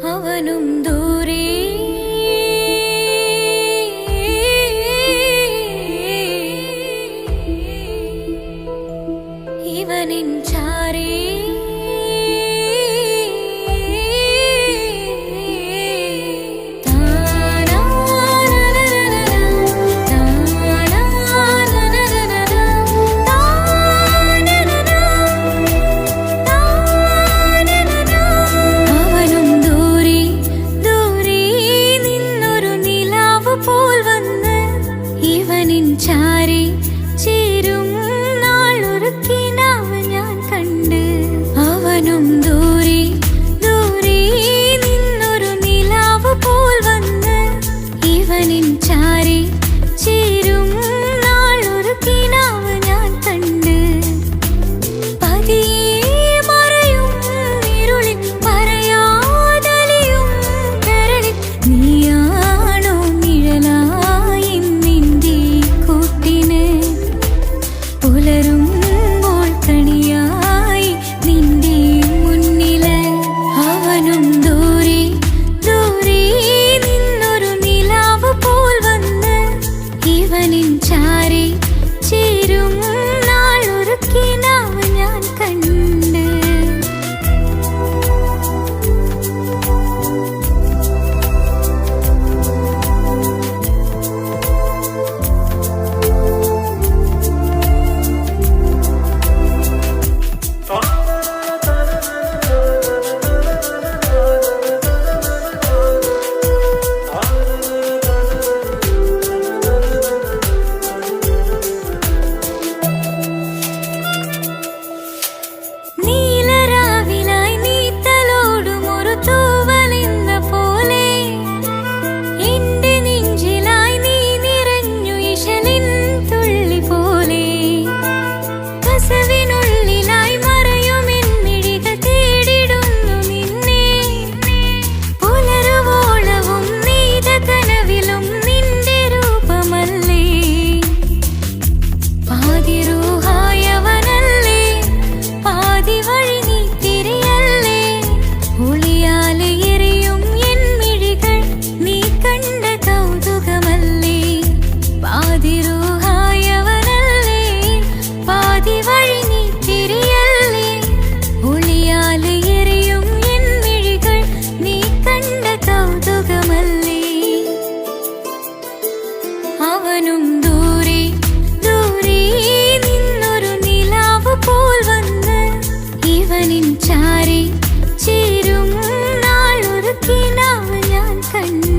അവനും ദൂരെ ഇവനിൻ ചാരേ ചാരി ചേരും നാളൊരുക്കിനാവ് ഞാൻ കണ്ട് അവനും ദൂരെ ദൂരെ നിന്നൊരു നിലാവ് പോൽ വന്ന് ഇവനിൻ ചാരി ചേരും നാളൊരുക്കിനാവ് ഞാൻ കണ്ട് പതിയെ മറയും ഇരുളിൽ പറയാതലിയും കരളിൽ നീയാണോ നിഴലായി പുലരുമ്പോൾ കണിയായി നിന്റെ മുന്നില് അവനും ദൂരെ ദൂരെ നിന്നൊരു നിലാവ് പോൽ വന്ന് ഇവനിൻ ചാരി ചേരും നാളൊരുക്കിനാവ് ഞാൻ കണ്ട് അവനും ദൂരെ ദൂരെ നിന്നൊരു നിലാവ് പോൽ വന്ന് ഇവനിൻ ചാരി ചേരും നാളൊരുക്കിനാവ് ഞാൻ കണ്ട്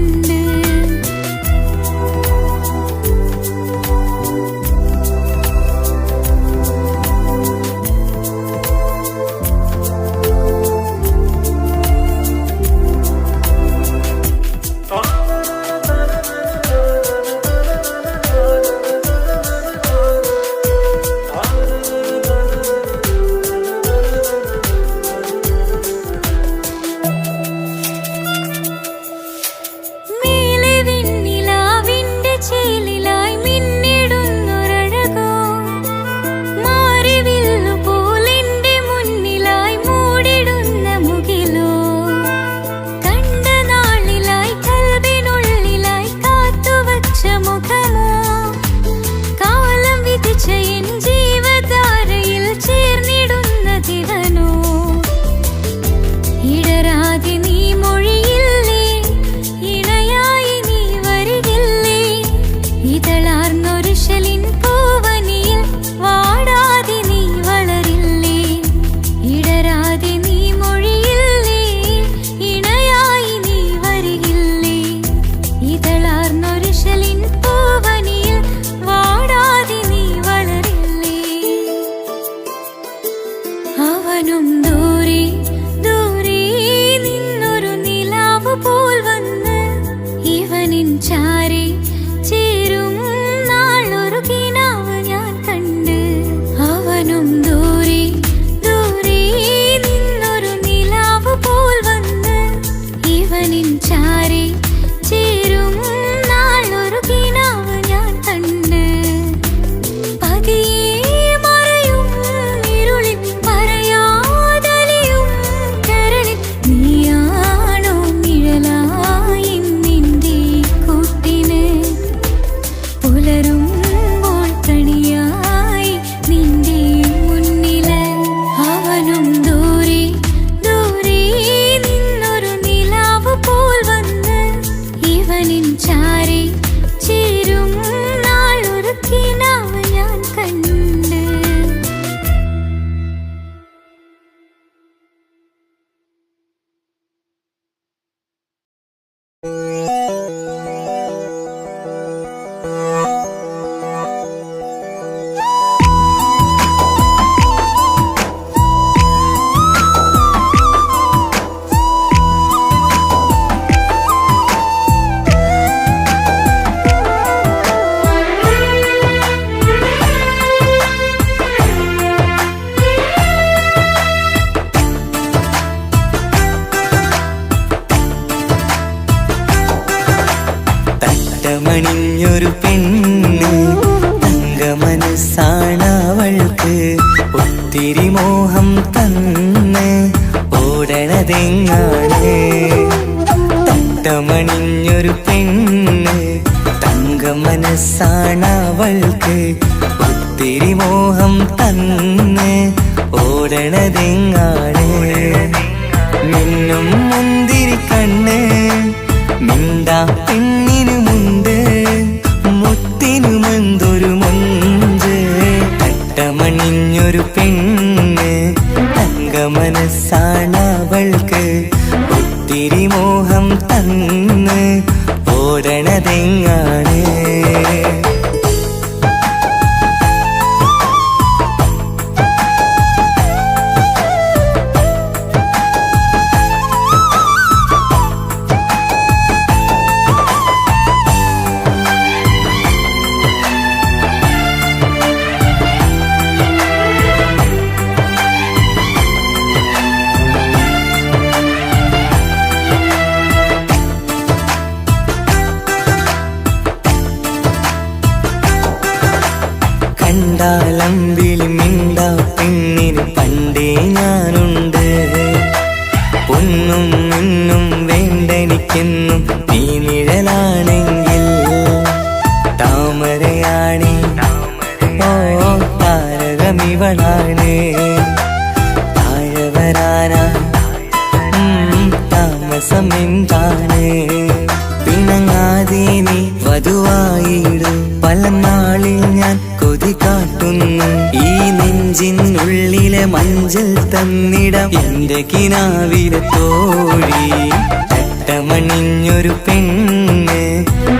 അവനും ദൂരെ ദൂരെ നിന്നൊരു നിലാവ് പോൽ വന്ന് ഇവനിൻ ചാരി ചേരും നാളൊരുക്കിനാവ് ഞാൻ കണ്ട് അവനും ദൂരെ ദൂരെ നിന്നൊരു നിലാവ് പോൽ വന്ന് ഇവനിൻ ചാരി ചേരും നാളൊരുക്കിനാവ് ഞാൻ കണ്ട് പതിയെ മറയും തട്ടമണിഞ്ഞൊരു പെണ്ണ് തങ്ക മനസ്സാണവൾക്ക് ഒത്തിരി മോഹം തന്ന് ഓടണതെങ്ങാണ് തട്ടമണിഞ്ഞൊരു പെണ്ണ് തങ്ക മനസ്സാണവൾക്ക് ഒത്തിരി മോഹം തന്ന് ഓടണതെങ്ങാണ് മിന്നും മുന്തിരി കണ്ണ് മിണ്ടാ പെണ്ണിനുമുണ്ട് മുത്തിനുമെന്തൊരു മൊഞ്ച് തട്ടമണിഞ്ഞൊരു പെണ്ണ് തങ്ക മനസ്സാണവൾക്ക് ഒത്തിരി മോഹം തന്ന് ഓടണതെങ്ങാണ് കണ്ടാലമ്പിളി മിണ്ടാ പെണ്ണിന് പണ്ടേ ഞാനുണ്ട് ഒന്നും ഇന്നും വേണ്ടെനിക്കെന്നും നീ നിഴലാണെങ്കിൽ താമരയാണേ ഓ താരകമിവളാണ് താഴെ വരാനാ താമസം എന്താണ് പിണങ്ങാതെ നീ വധുവായിടും പല നാളിൽ ഞാൻ കൊതി കാട്ടുന്നു ഈ നെഞ്ചിനുള്ളിലെ മഞ്ചൽ തന്നിടം എന്റെ കിനാവിലെ തോഴി തട്ടമണിഞ്ഞൊരു പെണ്ണ്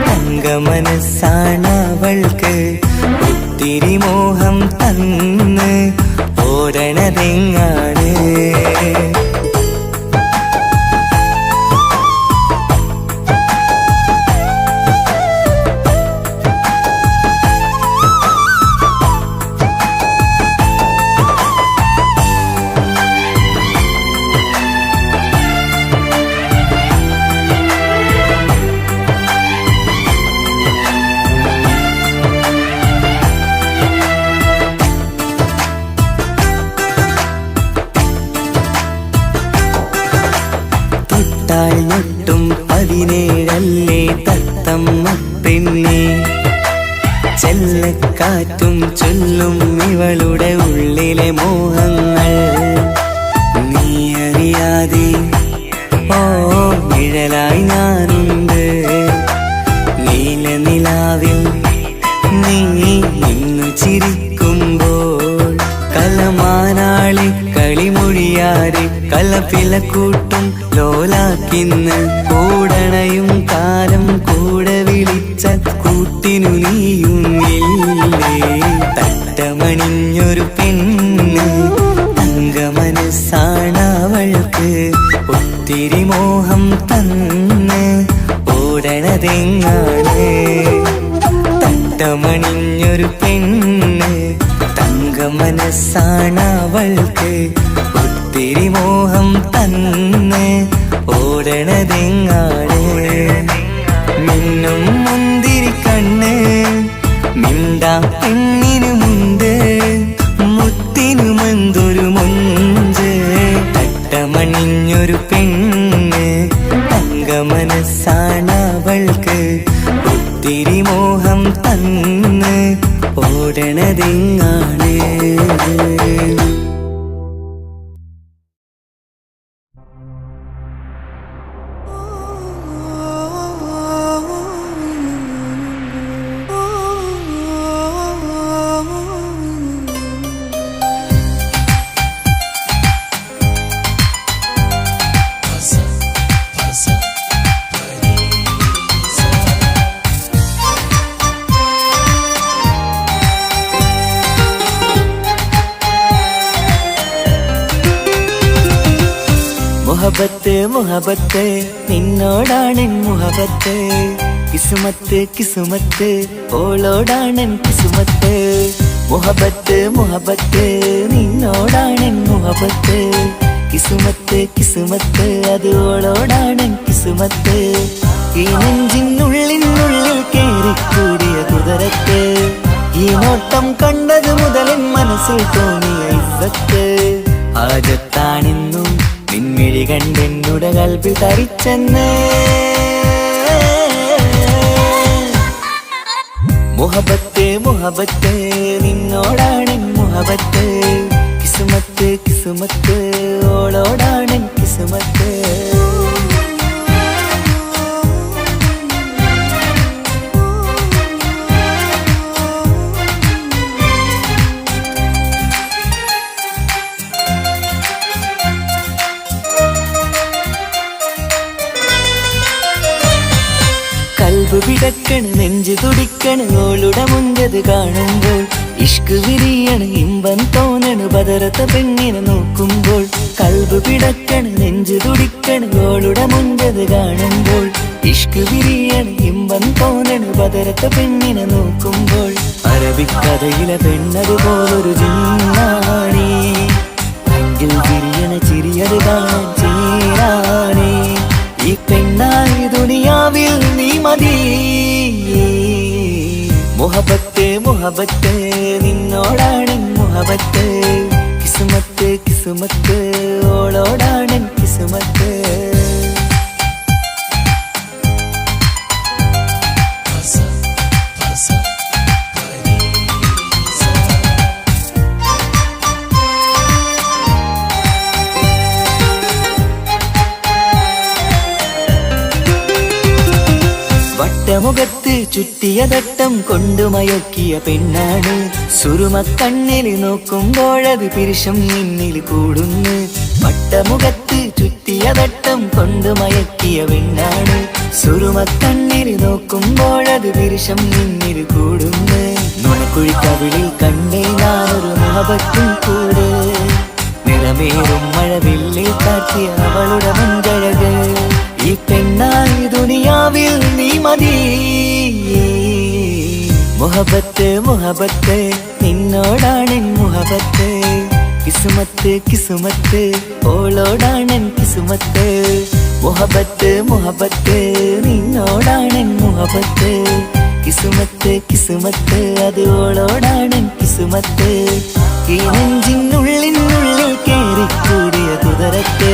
തങ്ക മനസ്സാണവൾക്ക് ഒത്തിരി മോഹം തന്ന് ഓടണതെങ്ങാണ് ൊട്ടും 17 തത്തമ്മ പെണ്ണെ ചെല്ലക്കാറ്റും ചൊല്ലും ഇവളുടെ ഉള്ളിലെ മോഹങ്ങൾ നീ അറിയാതെ ഓ നിഴലായി ഞാനുണ്ട് നീലനിലാവിൽ നീ ഇന്നു ചിരിക്കുമ്പോൾ കലമാനാളി കളിമൊഴിയാറ് കലപ്പിലക്കൂട്ടും ലോലാക്കിന്ന് കൂടണയും കാലം കൂടെ വിളിച്ച കൂട്ടിനു നീയുമില്ലേ തട്ടമണിഞ്ഞൊരു പെണ്ണ് തങ്ക മനസ്സാണവൾക്ക് ഒത്തിരി മോഹം തന്ന് ഓടണതെങ്ങാണ് തട്ടമണിഞ്ഞൊരു പെണ്ണ് തങ്ക മനസ്സാണവൾക്ക് ഒത്തിരി മോഹം തന്ന് ഓടണതെങ്ങാണ് മിന്നും മുന്തിരി കണ്ണ് മിണ്ടാ പെണ്ണിനുമുണ്ട് മുത്തിനുമെന്തൊരു മൊഞ്ച് തട്ടമണിഞ്ഞൊരു പെണ്ണ് തങ്ക മനസ്സാണവൾക്ക് ഒത്തിരി മോഹം തന്ന് ഓടണതെങ്ങാണ് മുഹബത്ത് മുഹബത്ത് നിന്നോടാണെൻ മുഹബത്ത് കിസുമത്ത് കിസുമത്ത് ഓളോടാണെൻ കിസുമത്ത് മുഹബത്ത് മുഹബത്ത് നിന്നോടാണെൻ മുഹബത്ത് കിസുമത്ത് കിസുമത്ത് അത് ഓളോടാണെൻ കിസുമത്ത് ഈ നെഞ്ചിനുള്ളിനുള്ളിൽ കേറി കേറിക്കൂടിയ കുതിരത്ത് ഈ നോട്ടം കണ്ടത് മുതലൻ മനസ്സിൽ തോന്നിയ ഇസ്സത്ത് ഹാജത്താണെന്നും നിൻമിഴി കണ്ടെന്നുടെ കൽബിൽ തരിച്ചെന്ന് മുഹബത്ത് മുഹബത്ത് നിന്നോടാണെൻ മുഹബത്ത് കിസ്മത്ത് കിസ്മത്ത് ഓളോടാണെൻ കിസ്മത്ത് കൽബ് പിടക്കണ് നെഞ്ചു തുടിക്കണ് ഓളുടെ മുഞ്ചത് കാണുമ്പോൾ ഇഷ്ക് വിരിയണ് ഇമ്പം തോന്നണ് ബദറത്ത പെണ്ണിനെ നോക്കുമ്പോൾ കൽബ് പിടക്കണ് നെഞ്ചു തുടിക്കണ് ഓളുടെ മുഞ്ചത് കാണുമ്പോൾ ഇഷ്ക് വിരിയണ് ഇമ്പം തോന്നണ് ബദറത്ത പെണ്ണിനെ നോക്കുമ്പോൾ അറബിക്കഥയിലെ പെണ്ണതുപോലൊരു ജിന്നാണി എങ്കിൽ വിരിയണ ചിരിയത് കാണാൻ ചേരാണേ ഈ പെണ്ണായി ദുനിയാവിൽ നീ മതി മുഹബത്ത് മുഹബത്ത് നിന്നോടാണെൻ മുഹബത്ത് കിസ്മത്ത് കിസ്മത്ത് ഓളോടാണെൻ കിസ്മത്ത് വട്ടമുഖത്ത് ചുറ്റിയ തട്ടം കൊണ്ടു മയക്കിയ പെണ്ണാണ് സുറുമക്കണ്ണിൽ നോക്കുമ്പോഴത് പിരിശം നിന്നിൽ കൂടുന്നു വട്ടമുഖത്ത് ചുറ്റിയ തട്ടം കൊണ്ടു മയക്കിയ പെണ്ണാണ് സുറുമക്കണ്ണിൽ നോക്കുമ്പോഴത് പിരിശം നിന്നിൽ കൂടുന്നു നുണക്കുഴിക്കവിളിൽ കണ്ടേ ഞാനൊരു മുഹബത്തും കൂടെ നിറമേറും മഴവില്ലിൽ കാട്ടിയ അവളുടെ മഞ്ചഴക് ഈ പെണ്ണായി ദുനിയാവിൽ നീ മതി മുഹബത്ത് മുഹബത്ത് നിന്നോടാണെൻ മുഹബത്ത് കിസ്മത്ത് കിസ്മത്ത് ഓളോടാണെൻ കിസ്മത്ത് മുഹബത്ത് മുഹബത്ത് നിന്നോടാണെൻ മുഹബത്ത് കിസ്മത്ത് കിസ്മത്ത് അത് ഓളോടാണെൻ കിസ്മത്ത് ഈ നെഞ്ചിനുള്ളിനുള്ളിൽ കേറിക്കൂടിയ കുതിരത്ത്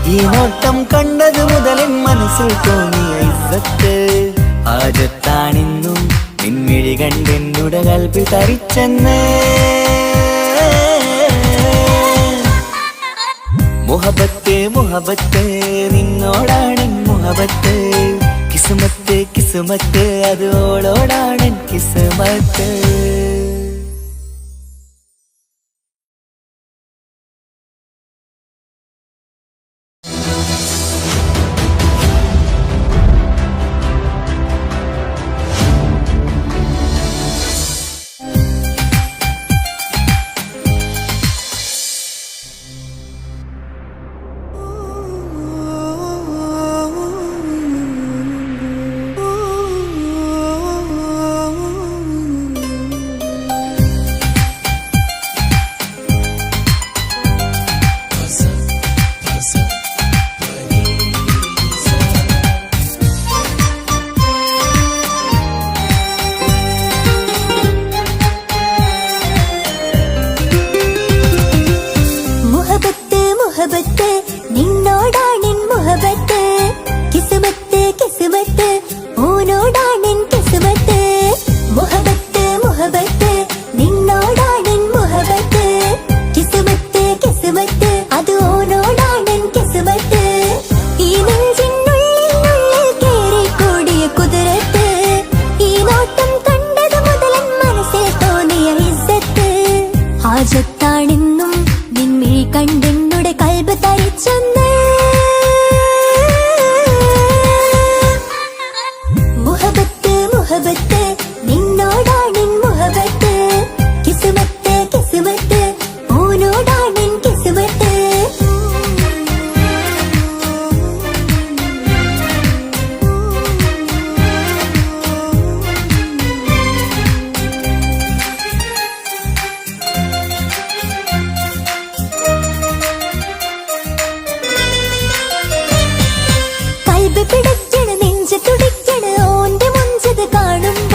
ഈ നോട്ടം കണ്ടത് മുതലൻ മനസ്സിൽ തോന്നിയ ഇസ്സത്ത് ഹാജത്താണെന്നും നിൻമിഴി കണ്ടെന്നുടെ കൽബിൽ തരിച്ചെന്ന് മുഹബത്ത് മുഹബത്ത് നിന്നോടാണെൻ മുഹബത്ത് കിസ്മത്ത് കിസ്മത്ത് അത് ഓളോടാണെൻ കിസ്മത്ത് ഹാജത്താണെന്നും നിൻമിഴി കണ്ടെന്നുടെ കൽബ് തരിച്ചെന്ന് മുഹബത്ത് മുഹബത്ത് നിന്നോടാണെൻ മുഹബത്ത് കിസ്മത്ത് കിസ്മത്ത് ഓനോടാണെൻ കിസ്മത്ത് പിടയ്ക്കണ് നെഞ്ച് തുടിക്കണ് ഓന്റെ മുഞ്ചത് കാണുമ്പോ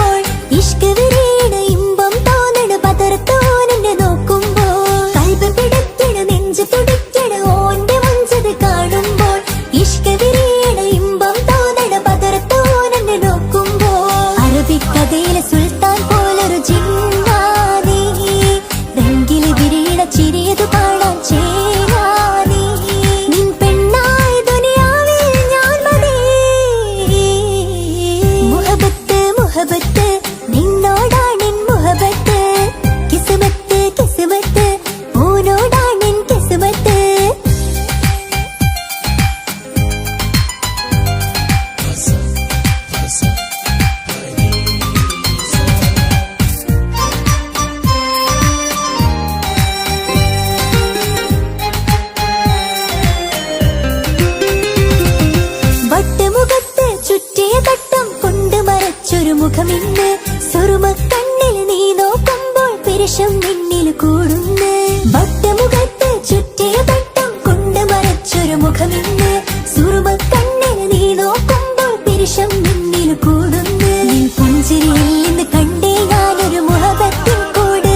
സുറുമക്കണ്ണിൽ നീ നോക്കുമ്പോൾ പിരിശം നിന്നിൽ കൂടുന്നു. വട്ടമുഖത്ത് ചുറ്റിയ പട്ടം കൊണ്ട് മറച്ചൊരു മുഖമിന്ന്. സുറുമക്കണ്ണിൽ നീ നോക്കുമ്പോൾ പിരിശം നിന്നിൽ കൂടുന്നു. നിൻ പുഞ്ചിരിയിൽ നിന്ന് കണ്ടേ ഞാനൊരു മുഹബത്തിൻ കൂട്.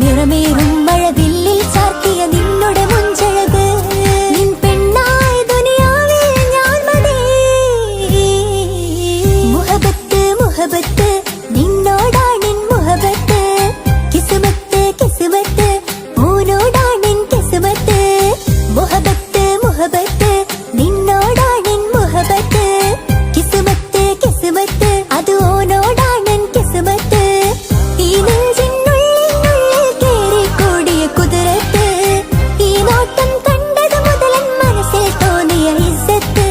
നിറമേറും മഴവില്ലിൽ ചാർത്തിയ നിന്നുടെ മുഞ്ചഴക്. നിൻ പെണ്ണായ ദുനിയാവിൽ ഞാൻ മതി. മുഹബത്ത് മുഹബത്ത് നിന്നോടാണെൻ മുഹബത്ത്. കിസ്മത്ത് കിസ്മത്ത് ഓനോടാണെൻ കിസ്മത്ത്. മുഹബത്ത് മുഹബത്ത് നിന്നോടാണെൻ മുഹബത്ത്. കിസ്മത്ത് കിസ്മത്ത് അത് ഓനോടാണെൻ കിസ്മത്ത്. ഈ നെഞ്ചിനുള്ളിൽ കേറിക്കൂടിയ കുതിരത്ത്. ഈ നോട്ടം കണ്ടത് മുതലൻ മനസ്സിൽ തോന്നിയ ഇസ്സത്ത്.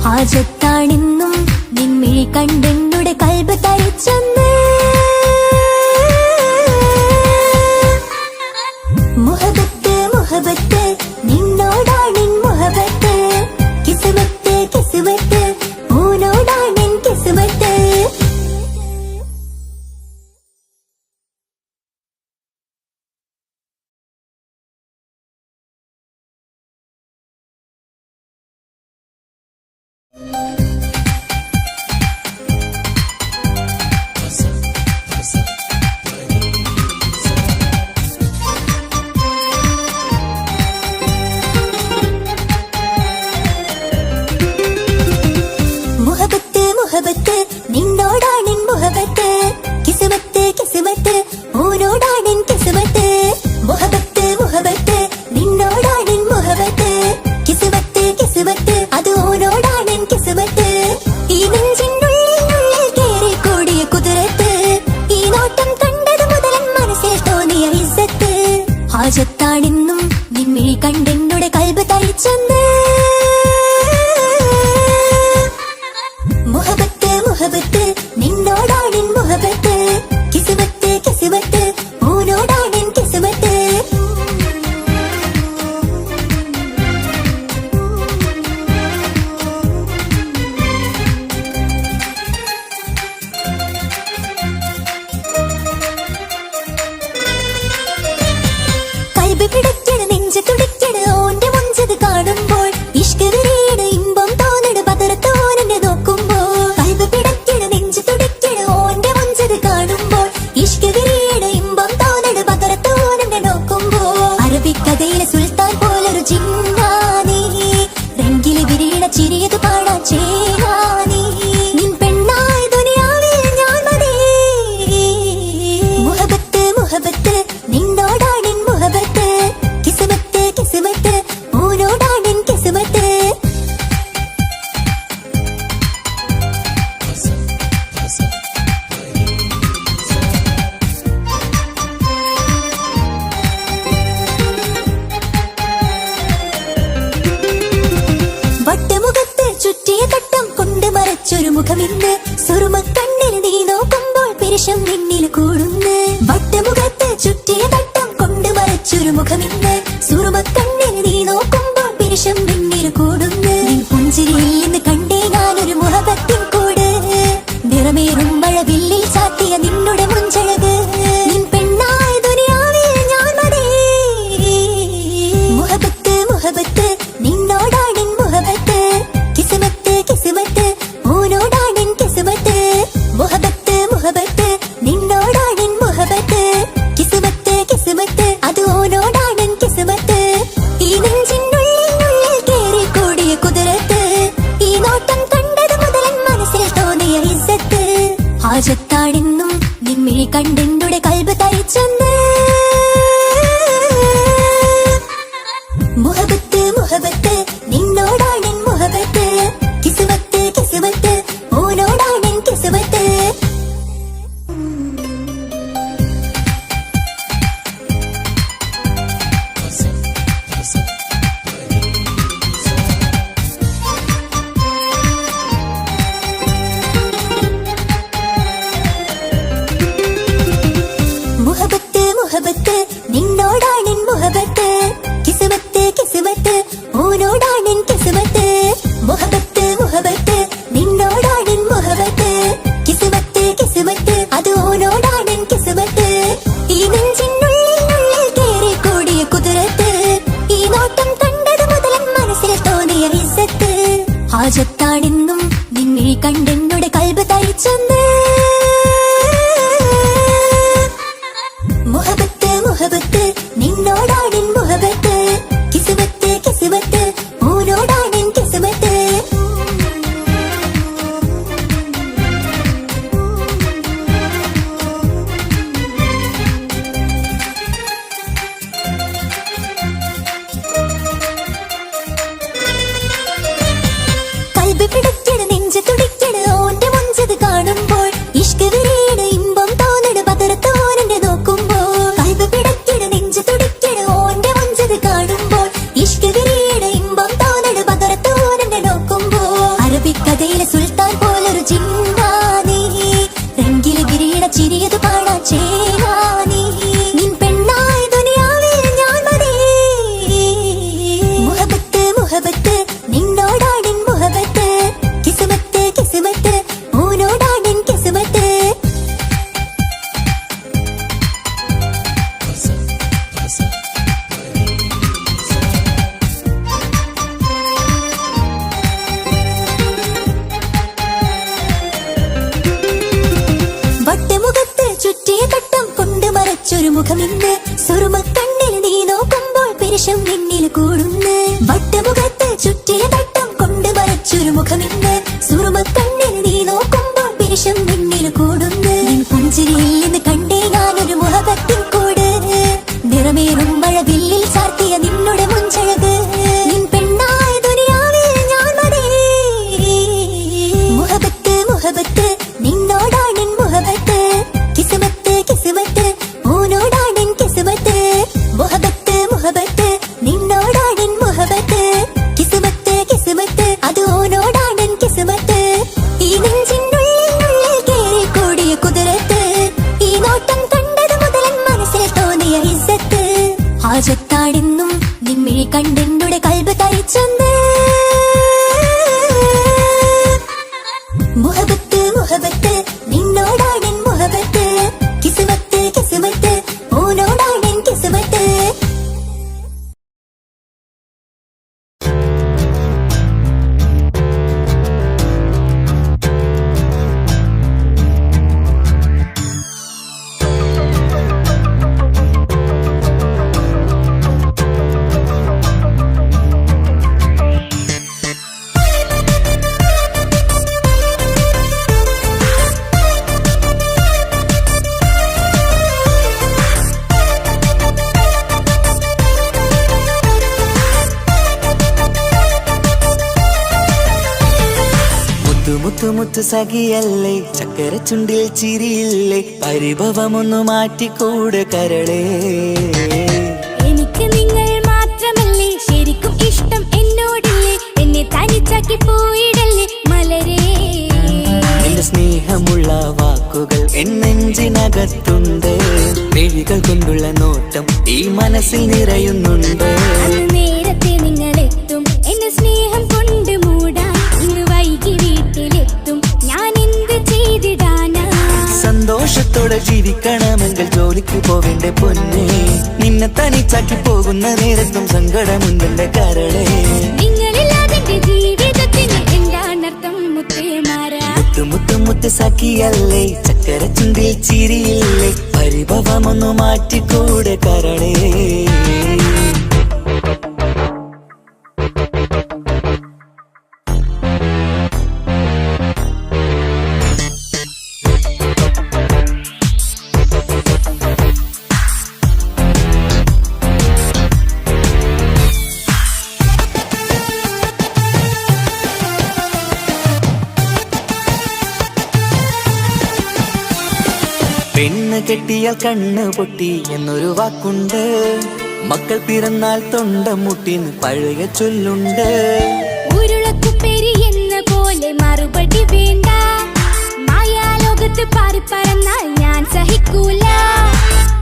ഹാജത്താണെന്നും നിൻമിഴി കണ്ടെന്നുടെ കൽബ് തരിച്ചെന്ന്. മുഹബത്ത് മുഹബത്ത് നിന്നോടാണെൻ മുഹബത്ത്. കിസ്മത്ത് കിസ്മത്ത് ഓനോടാണെൻ കിസ്മത്ത്. മുഹബത്ത് മുഹബത്ത് നിന്നോടാണെൻ മുഹബത്ത്. കിസ്മത്ത് കിസ്മത്ത് ഓനോടാണെൻ കിസ്മത്ത്. മുഹബത്ത് മുഹബത്ത് നിന്നോടാണെൻ മുഹബത്ത്. കിസ്മത്ത് കിസ്മത്ത് അത് ഓനോടാണെൻ കിസ്മത്ത്. ഈ നെഞ്ചിനുള്ളിൽ കേറിക്കൂടിയ കുതിരത്ത്. ഈ നോട്ടം കണ്ടത് മുതലൻ മനസ്സിൽ തോന്നിയ ഇസ്സത്ത്. ഹാജത്താണെന്നും നിൻമിഴി കണ്ടെന്നുടെ കൽബ് തരിച്ചെന്ന്. മുഹബത്ത് മുഹബത്ത് നിന്നോടാണെൻ മുഹബത്ത്. കിസ്മത്ത് കിസ്മത്ത് ഓനോടാണെൻ കിസ്മത്ത്. കൽബ് പിടയ്ക്കണ നെഞ്ച് തുടിക്കണ ഓന്റെ മുഞ്ചത് കാണുമ്പോൾ. ഇഷ്ക് വിരിയണ ഇമ്പം തോന്നണ പതറത്ത് ഓനെന്നെ നോക്കുമ്പോൾ. കൽബ് പിടയ്ക്കണ നെഞ്ച് തുടിക്കണ ഓന്റെ മുഞ്ചത് കാണുമ്പോൾ. ഇഷ്ക് വിരിയണ ഇമ്പം തോന്നണ പതറത്ത് ഓനെന്നെ നോക്കുമ്പോൾ. അറബിക്കഥയിലെ സുൽത്താൻ പോലൊരു ജിന്നാനി. രംഗില് വിരിയണ ചിരിയത് പാടാൻ ചേരാനി. നിൻ പെണ്ണായ ദുനിയാവിൽ ഞാൻ മതി. മുഹബത്ത് മുഹബത്ത് നിന്നോടാണെൻ മുഹബത്ത്. കിസ്മത്ത് കിസ്മത്ത് ഓനോടാണെൻ കിസ്മത്ത്. വട്ടമുഖത്ത് ചുറ്റിയ തട്ടം കൊണ്ട് മറച്ചൊരു മുഖമിന്ന്. സുറുമക്കണ്ണിൽ നീ നോക്കുമ്പോൾ പിരിശം നിന്നിൽ കൂടുന്നു. വട്ടമുഖത്ത് ചുറ്റിയ തട്ടം കൊണ്ട് മറച്ചൊരു മുഖമിന്ന്. സുറുമക്കണ്ണിൽ നീ നോക്കുമ്പോൾ പിരിശം നിന്നിൽ കൂടുന്നു. നിൻ പുഞ്ചിരിയിൽ നിന്ന് കണ്ടേ ഞാനൊരു മുഹബത്തിൻ കൂട്. നിറമേറും മഴവില്ലിൽ ചാത്തിയ നിന്നുടെ മുഞ്ചഴക്. നിൻ പെണ്ണായ ദുനിയാവിൽ ഞാൻ മതി. മുഹബത്ത് മുഹബത്ത് നിന്നോടാണെൻ മുഹബത്ത്. കിസ്മത്ത് കിസ്മത്ത് ഓനോടാണെൻ കിസ്മത്ത്. മുഹബത്ത് മുഹബത്ത് നിന്നോടാണെൻ മുഹബത്ത്. കിസ്മത്ത് കിസ്മത്ത് അത് ഓനോടാണെൻ കിസ്മത്ത്. ഇഷ്ക് വിരിയണ് ഇമ്പം തോന്നണ് പതറത്തോനെന്നെ നോക്കുമ്പോൾ കൽബ് പിടയ്ക്കണ് നെഞ്ച് തുടിക്കണ് ഓന്റെ മുഞ്ചത് കാണുമ്പോൾ ഇഷ്ക് വിരിയണ് ഇമ്പം തോന്നണ് പതറത്തോനെന്നെ നോക്കുമ്പോൾ അറബിക്കഥയിലെ സുൽത്താൻ പോലൊരു ചിന്താനീ രംഗില് വിരിയണ ചിരിയത് പാടാ ചേരാനീ നിൻ പെണ്ണായ ദുനിയാവിൽ ഞാൻ മതി മുഹബത്ത് മുഹബത്ത് നിന്നോടാണിൻ മുഹബത്ത് കിസ്മത്ത് കിസ്മത്ത് ഓനോടാണിൻ കിസ്മത്ത് വട്ടമുഖത്ത് ചുറ്റിയ തട്ടം കൊണ്ട് മറച്ചൊരു മുഖമിന്ന് സുറുമ കണ്ണിൽ നീ നോക്കുമ്പോൾ പിരിശം നിന്നിൽ കൂടുന്ന് വട്ടമുഖത്ത് ചുറ്റിയ തട്ടം കൊണ്ട് മറച്ചൊരു മുഖമിന്ന് സുറുമ കണ്ണിൽ നീ നോക്കുമ്പോൾ പിരിശം നിന്നിൽ കൂടുന്ന് നിൻ പുഞ്ചിരിയിൽ നിന്ന് കണ്ടേ ഞാനൊരു മുഹബത്തിൻ കൂട് നിറമേറും മഴവില്ലിൽ ചാർത്തിയ നിന്നുടെ മുഞ്ചഴക് നിൻ പെണ്ണായ ദുനിയാവിൽ ഞാൻ മതി മുഹബത്ത് മുഹബത്ത് നിന്നോടാണിൻ മുഹബത്ത് കിസ്മത്ത് കിസ്മത്ത് ഓനോടാണിൻ കിസ്മത്ത് മുഹബത്ത് മുഹബത്ത് നിന്നോടാണിൻ മുഹബത്ത് കിസ്മത്ത് കിസ്മത്ത് അത് ഓനോടാണിൻ കിസ്മത്ത് ഈ നെഞ്ചിനുള്ളിൽ കേറി കൂടിയ കുതിരത്ത് ഈ നോട്ടം കണ്ടത് മുതലൻ മനസ്സിൽ തോന്നിയ ഇസ്സത്ത് ഹാജത്താടിന്നും നിമ്മിഴി കണ്ടെന്നുടെ കൽബ് തരിച്ചെന്ന് മുഹബത്ത് മുഹബത്ത് നിന്നോടാണിൻ മുഹബത്ത് കിസ്മത്ത് കിസ്മത്ത് ഓനോടാണിൻ കിസ്മത്ത് മുത്തു മുത്തു സഖിയല്ലേ ചക്കര ചുണ്ടിൽ ചിരിയില്ലേ പരിഭവമൊന്നു മാറ്റിക്കൂട് കരളേ എനിക്ക് നിങ്ങൾ മാത്രമല്ലേ ശരിക്കും ഇഷ്ടം എന്നോടില്ലേ എന്നെ തനിച്ചാക്കി പോയിടല്ലേ മലരേ എന്റെ സ്നേഹമുള്ള വാക്കുകൾ എന്നെഞ്ചിനകത്തുണ്ട് മിഴികൾ കൊണ്ടുള്ള നോട്ടം ഈ മനസ്സിൽ നിറയുന്നുണ്ട് അന്ന് നേരത്തെ നിങ്ങളെത്തും എന്നെ സ്നേഹം കൊണ്ട് മൂടാൻ ഇന്ന് വൈകി വീട്ടിലെത്തും ഞാൻ എന്ത് ചെയ്തിടാനാ സന്തോഷത്തോടെ ജീവിക്കണമെങ്കിൽ ജോലിക്ക് പോവേണ്ട പൊന്നേ നിന്നെ തനിച്ചാക്കി പോകുന്ന നേരത്തും സങ്കടമുണ്ടെന്റെ കരളേ നിങ്ങളില്ലാതെ എന്റെ ജീവിതത്തിന് എന്താണർത്ഥം മുത്തേമാരാ മുത്തു മുത്തു മുത്ത് സഖിയല്ലേ ചക്കര ചുണ്ടിൽ ചിരിയില്ലേ പരിഭവമൊന്നു മാറ്റിക്കൂടെ കരളേ പെണ്ണ് കെട്ടിയാൽ കണ്ണ് പൊട്ടി എന്നൊരു വാക്കുണ്ട് മക്കൾ പിറന്നാൽ തൊണ്ട മുട്ടിന്ന് പഴയ ചൊല്ലുണ്ട് ഉരുളക്കുപ്പേരി എന്ന പോലെ മറുപടി വേണ്ട മായാലോകത്ത് പാറിപ്പറന്നാൽ ഞാൻ സഹിക്കൂല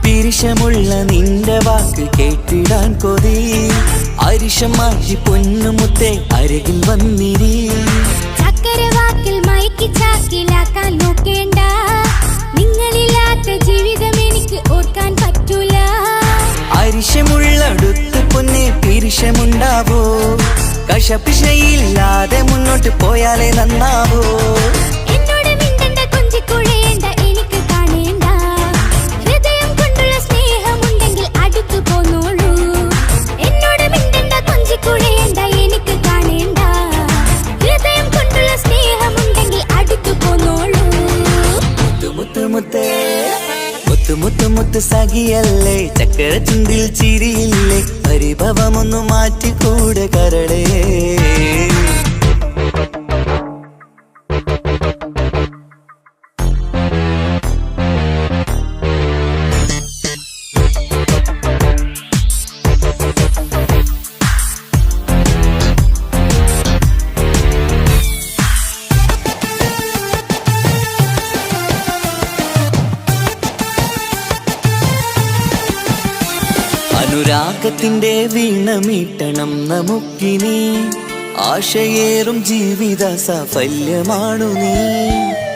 പിരിശമുള്ള നിന്റെ വാക്ക് കേട്ടിടാൻ കൊതി അരിശം മാറ്റി പൊന്നുമുത്തെ അരികിൽ വന്നിരി ചക്കരവാക്കിൽ മയക്കി ചാക്കിലാക്കാൻ നോക്കേണ്ട നിങ്ങളില്ലാത്ത ജീവിതം എനിക്ക് ഓർക്കാൻ പറ്റൂല അരിശമുള്ളടുത്ത് പൊന്നെ പിരിശമുണ്ടാവോ കശപിശയില്ലാതെ മുന്നോട്ട് പോയാലേ നന്നാവോ എന്നോട് മിണ്ടണ്ട കൊഞ്ചിക്കുഴയേണ്ട എനിക്ക് കാണേണ്ട ഹൃദയം കൊണ്ടുള്ള സ്നേഹമുണ്ടെങ്കിൽ അടുത്തു പോന്നോളൂ എന്നോട് മിണ്ടണ്ട കൊഞ്ചിക്കുഴയേണ്ട എനിക്ക് കാണേണ്ട ഹൃദയം കൊണ്ടുള്ള സ്നേഹമുണ്ടെങ്കിൽ അടുത്തു പോന്നോളൂ മുത്തു മുത്ത് മുത്തു മുത്തു മുത്ത് സഖിയല്ലേ ചക്കര ചുണ്ടിൽ ചിരിയില്ലേ പരിഭവമൊന്നു മാറ്റിക്കൂടെ കരളേ ത്യാഗത്തിന്റെ വീണമീട്ടണം നമുക്കിനി ആശയേറും ജീവിത സാഫല്യമാണു നീ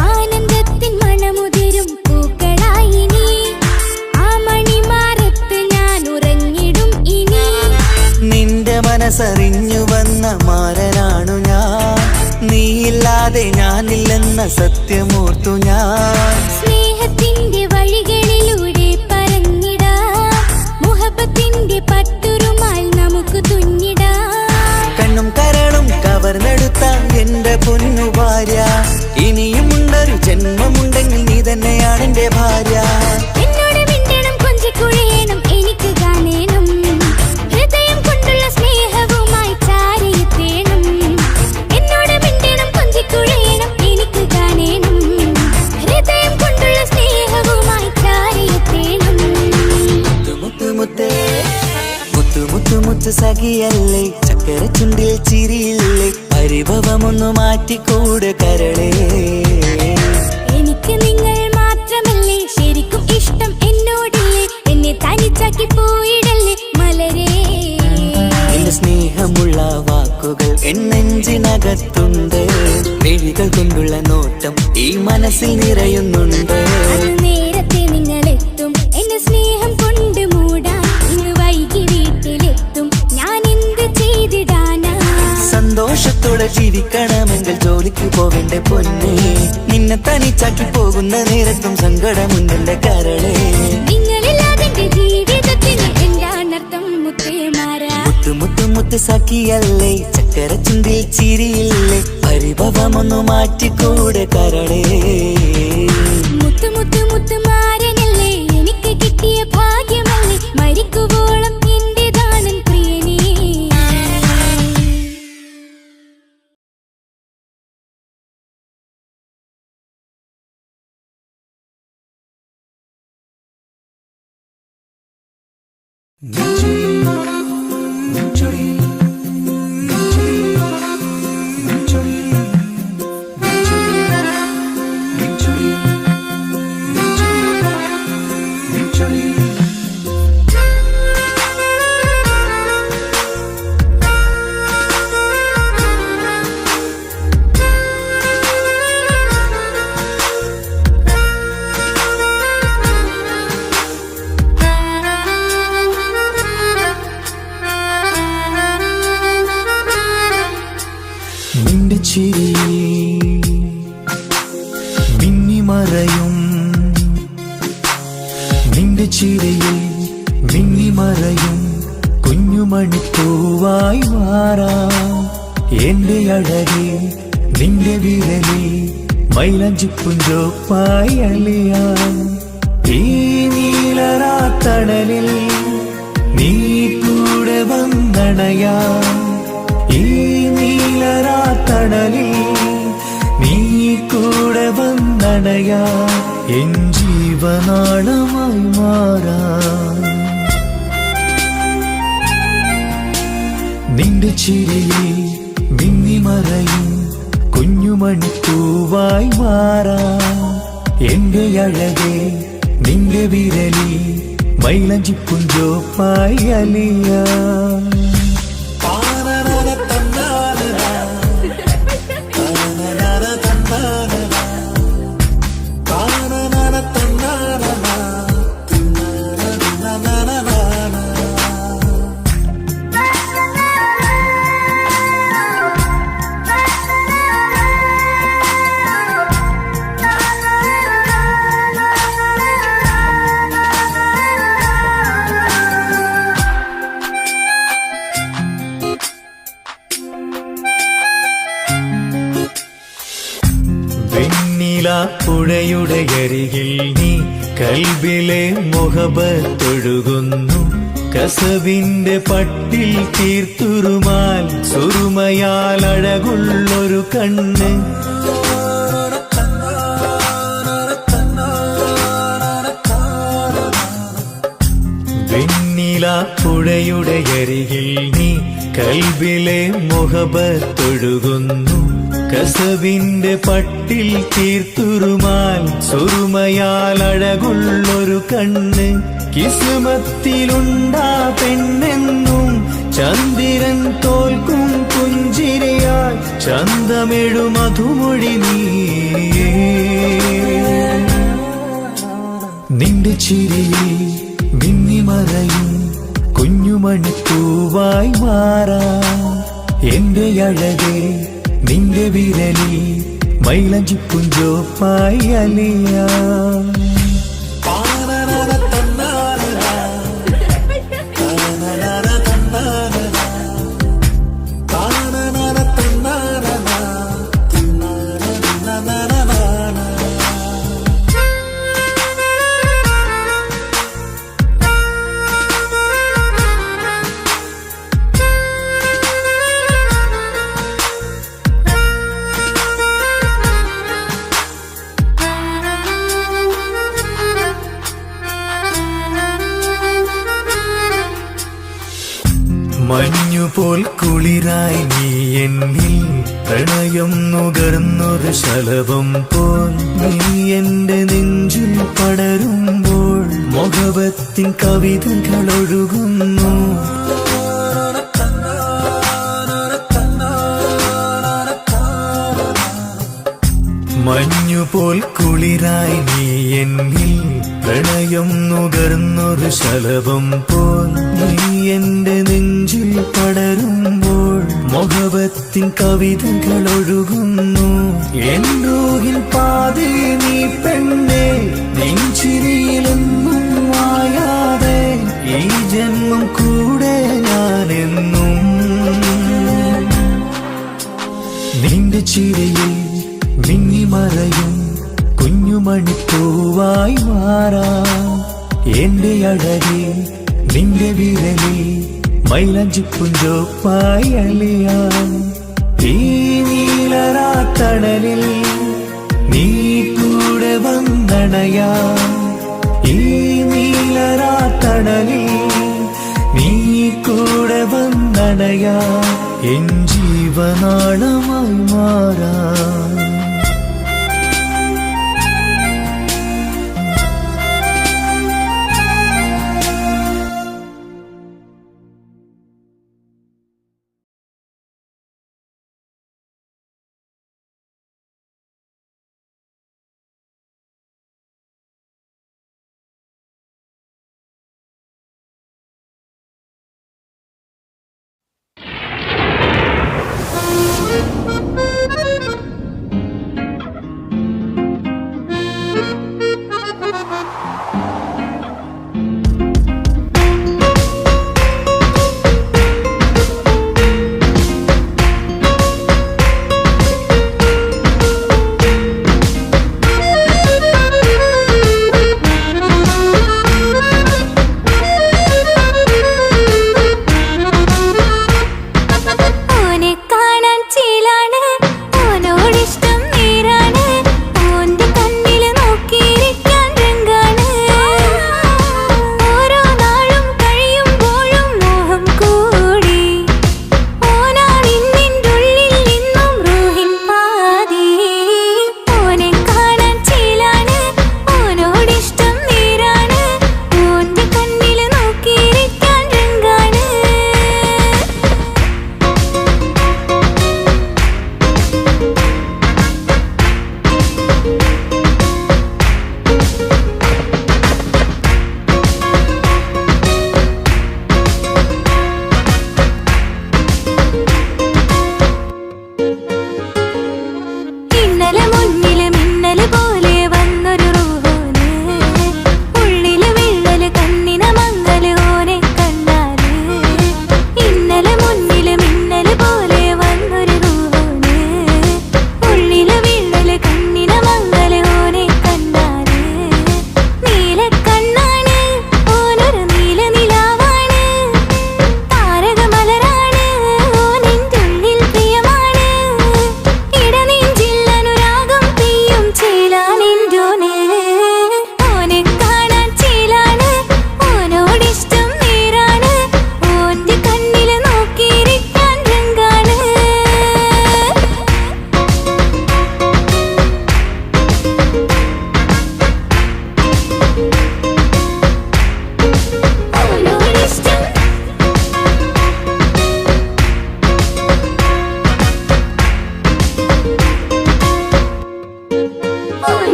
ആനന്ദത്തിൻ മണമുതിരും പൂക്കളായി നീ ആ മണിമാറത്ത് ഞാൻ ഉറങ്ങിടും ഇനി നിന്റെ മനസ്സറിഞ്ഞു വന്ന മാരനാണു ഞാൻ നീയില്ലാതെ ഞാനില്ലെന്ന സത്യമോർത്തു ഞാൻ സ്നേഹത്തിന്റെ വഴികളിലൂടെ പറഞ്ഞിടാം മുഹബത്തിന്റെ പട്ടുറുമാൽ നമുക്ക് തുന്നിടാം കണ്ണും കരളും കവർന്നെടുത്ത എന്റെ പൊന്നു ഭാര്യ ഇനിയുമുണ്ടൊരു ജന്മമുണ്ടെങ്കിൽ നീ തന്നെയാണ് എന്റെ ഭാര്യ എന്നോട് മിണ്ടണം കൊഞ്ചിക്കുഴയണം എനിക്ക് കാണേണം ഹൃദയം കൊണ്ടുള്ള സ്നേഹവുമായി ചാരിയെത്തേണം എന്നോട് മിണ്ടണം കൊഞ്ചിക്കുഴയണം എനിക്ക് കാണേണം ഹൃദയം കൊണ്ടുള്ള സ്നേഹവുമായി ചാരിയെത്തേണം മുത്തു മുത്തേ മുത്തു മുത്തു മുത്തു സഖിയല്ലേ ചക്കര ചുണ്ടിൽ ചിരിയില്ലേ പരിഭവമൊന്നു മാറ്റിക്കൂടെ കരളേ എനിക്ക് നിങ്ങൾ മാത്രമല്ലേ ശരിക്കും ഇഷ്ടം എന്നോടില്ലേ എന്നെ തനിച്ചാക്കി പോയിടല്ലേ മലരേ എന്റെ സ്നേഹമുള്ള വാക്കുകൾ എന്നെഞ്ചിനകത്തുണ്ട് മിഴികൾ കൊണ്ടുള്ള നോട്ടം ഈ മനസ്സിൽ നിറയുന്നുണ്ട് അത് നേരത്തെ നിങ്ങളെത്തും എന്നെ സ്നേഹം കൊണ്ട് മൂടാൻ ഇന്ന് വൈകി വീട്ടിലെത്തും ഞാൻ എന്ത് ചെയ്തിടാനാ സന്തോഷത്തോടെ ജീവിക്കണമെങ്കിൽ ജോലിക്ക് പോവേണ്ട പൊന്നേ നിന്നെ തനിച്ചാക്കി പോകുന്ന നേരത്തും സങ്കടമുണ്ടെന്റെ കരളേ നിങ്ങളില്ലാതെ എന്റെ ജീവിതത്തിന് എന്താണർത്ഥം മുത്തേമാരാ മുത്തു മുത്തു മുത്ത് സഖിയല്ലേ ചക്കര ചുണ്ടിൽ ചിരിയില്ലേ പരിഭവമൊന്നു മാറ്റിക്കൂടെ കരളേ മുത്തു മുത്തു മുത്തുമാരനല്ലേ എനിക്ക് കിട്ടിയ ഭാഗ്യമല്ലേ മരിക്കുവോളം എന്റേതാണൻ പ്രിയനേ നിന്റെ ചിരി മിന്നിമറയും നിന്റെ ചിരിയിൽ മിന്നിമറയും കുഞ്ഞുമണിപ്പൂവായി മാറാം എന്റെ അഴകെ നിന്റെ വിരലിൽ മൈലഞ്ചിപ്പുഞ്ചോപ്പായി അലിയാം ഈ നീലരാത്തണലിൽ നീ കൂടെ വന്നണയാം ഈ നീലരാത്തണലിൽ നീ കൂടെ വന്നണയാ എൻ ജീവനാളമായി മാറാം നിന്റെ ചിരിയിൽ മിന്നിമറയും കുഞ്ഞുമണിപ്പൂവായി മാറാം എന്റെ അഴകെ നിന്റെ വിരലിൽ മൈലഞ്ചിപ്പുഞ്ചോപ്പായി അലിയാം പുഴയുടെ അരികിൽ നീ കൽബിലെ മുഹബത്തൊഴുകുന്നു കസവിന്റെ പട്ടിൽ തീർത്തുറുമാൽ സുറുമയാൽ അഴകുള്ളൊരു കണ്ണ് വെണ്ണില പുഴയുടെ അരികിൽ നീ കൽബിലെ മുഹബത്തൊഴുകുന്നു കസവിന്റെ പട്ടിൽ തീർത്തുറുമാൽ സുറുമയാൽ അഴകുള്ളൊരു കണ്ണ് കിസ്മത്തിലുണ്ടാ പെണ്ണെന്നും ചന്ദ്രൻ തോൽക്കും പുഞ്ചിരിയായി ചന്തമെഴു മധുമൊഴി നീയേ നിന്റെ ചിരിയിൽ മിന്നിമറയും കുഞ്ഞുമണിപ്പൂവായി മാറാം എന്റെ അഴകേ നിന്റെ വിരലിൽ മൈലഞ്ചിപ്പുഞ്ചോപ്പായി അലിയാം മഞ്ഞുപോൽ കുളിരായി നീ എന്നിൽ പ്രണയം നുകർന്നൊരു ശലഭം പോൽ നീ എന്റെ നെഞ്ചിൽ പടരുമ്പോൾ മുഖവത്തിൻ കവിതകൾ ഒഴുകുന്നു മഞ്ഞുപോൽ കുളിരായി നീ എന്നിൽ പ്രണയം നുകർന്നൊരു ശലഭം പോൽ നീ എന്റെ നെഞ്ചിൽ പടരുമ്പോൾ മുഖവത്തിൻ കവിതകൾ ഒഴുകുന്നു എൻ റൂഹിൻ പാതി നീ പെണ്ണെ നെഞ്ചിരിയിലെന്നും മായാതെ ഈ ജന്മം കൂടെ ഞാനെന്നും നിന്റെ ചിരിയിൽ മിന്നിമറയും കുഞ്ഞുമണിപ്പൂവായി മാറാം എന്റെ അഴകേ നിന്റെ വിരലിൽ മൈലഞ്ചിപ്പുഞ്ചോപ്പായി അലിയാം ഈ നീലരാത്തണലിൽ നീ കൂടെ വന്നണയാം ഈ നീലരാത്തണലിൽ നീ കൂടെ വന്നണയാം എൻ ജീവനാളമായി മാറാം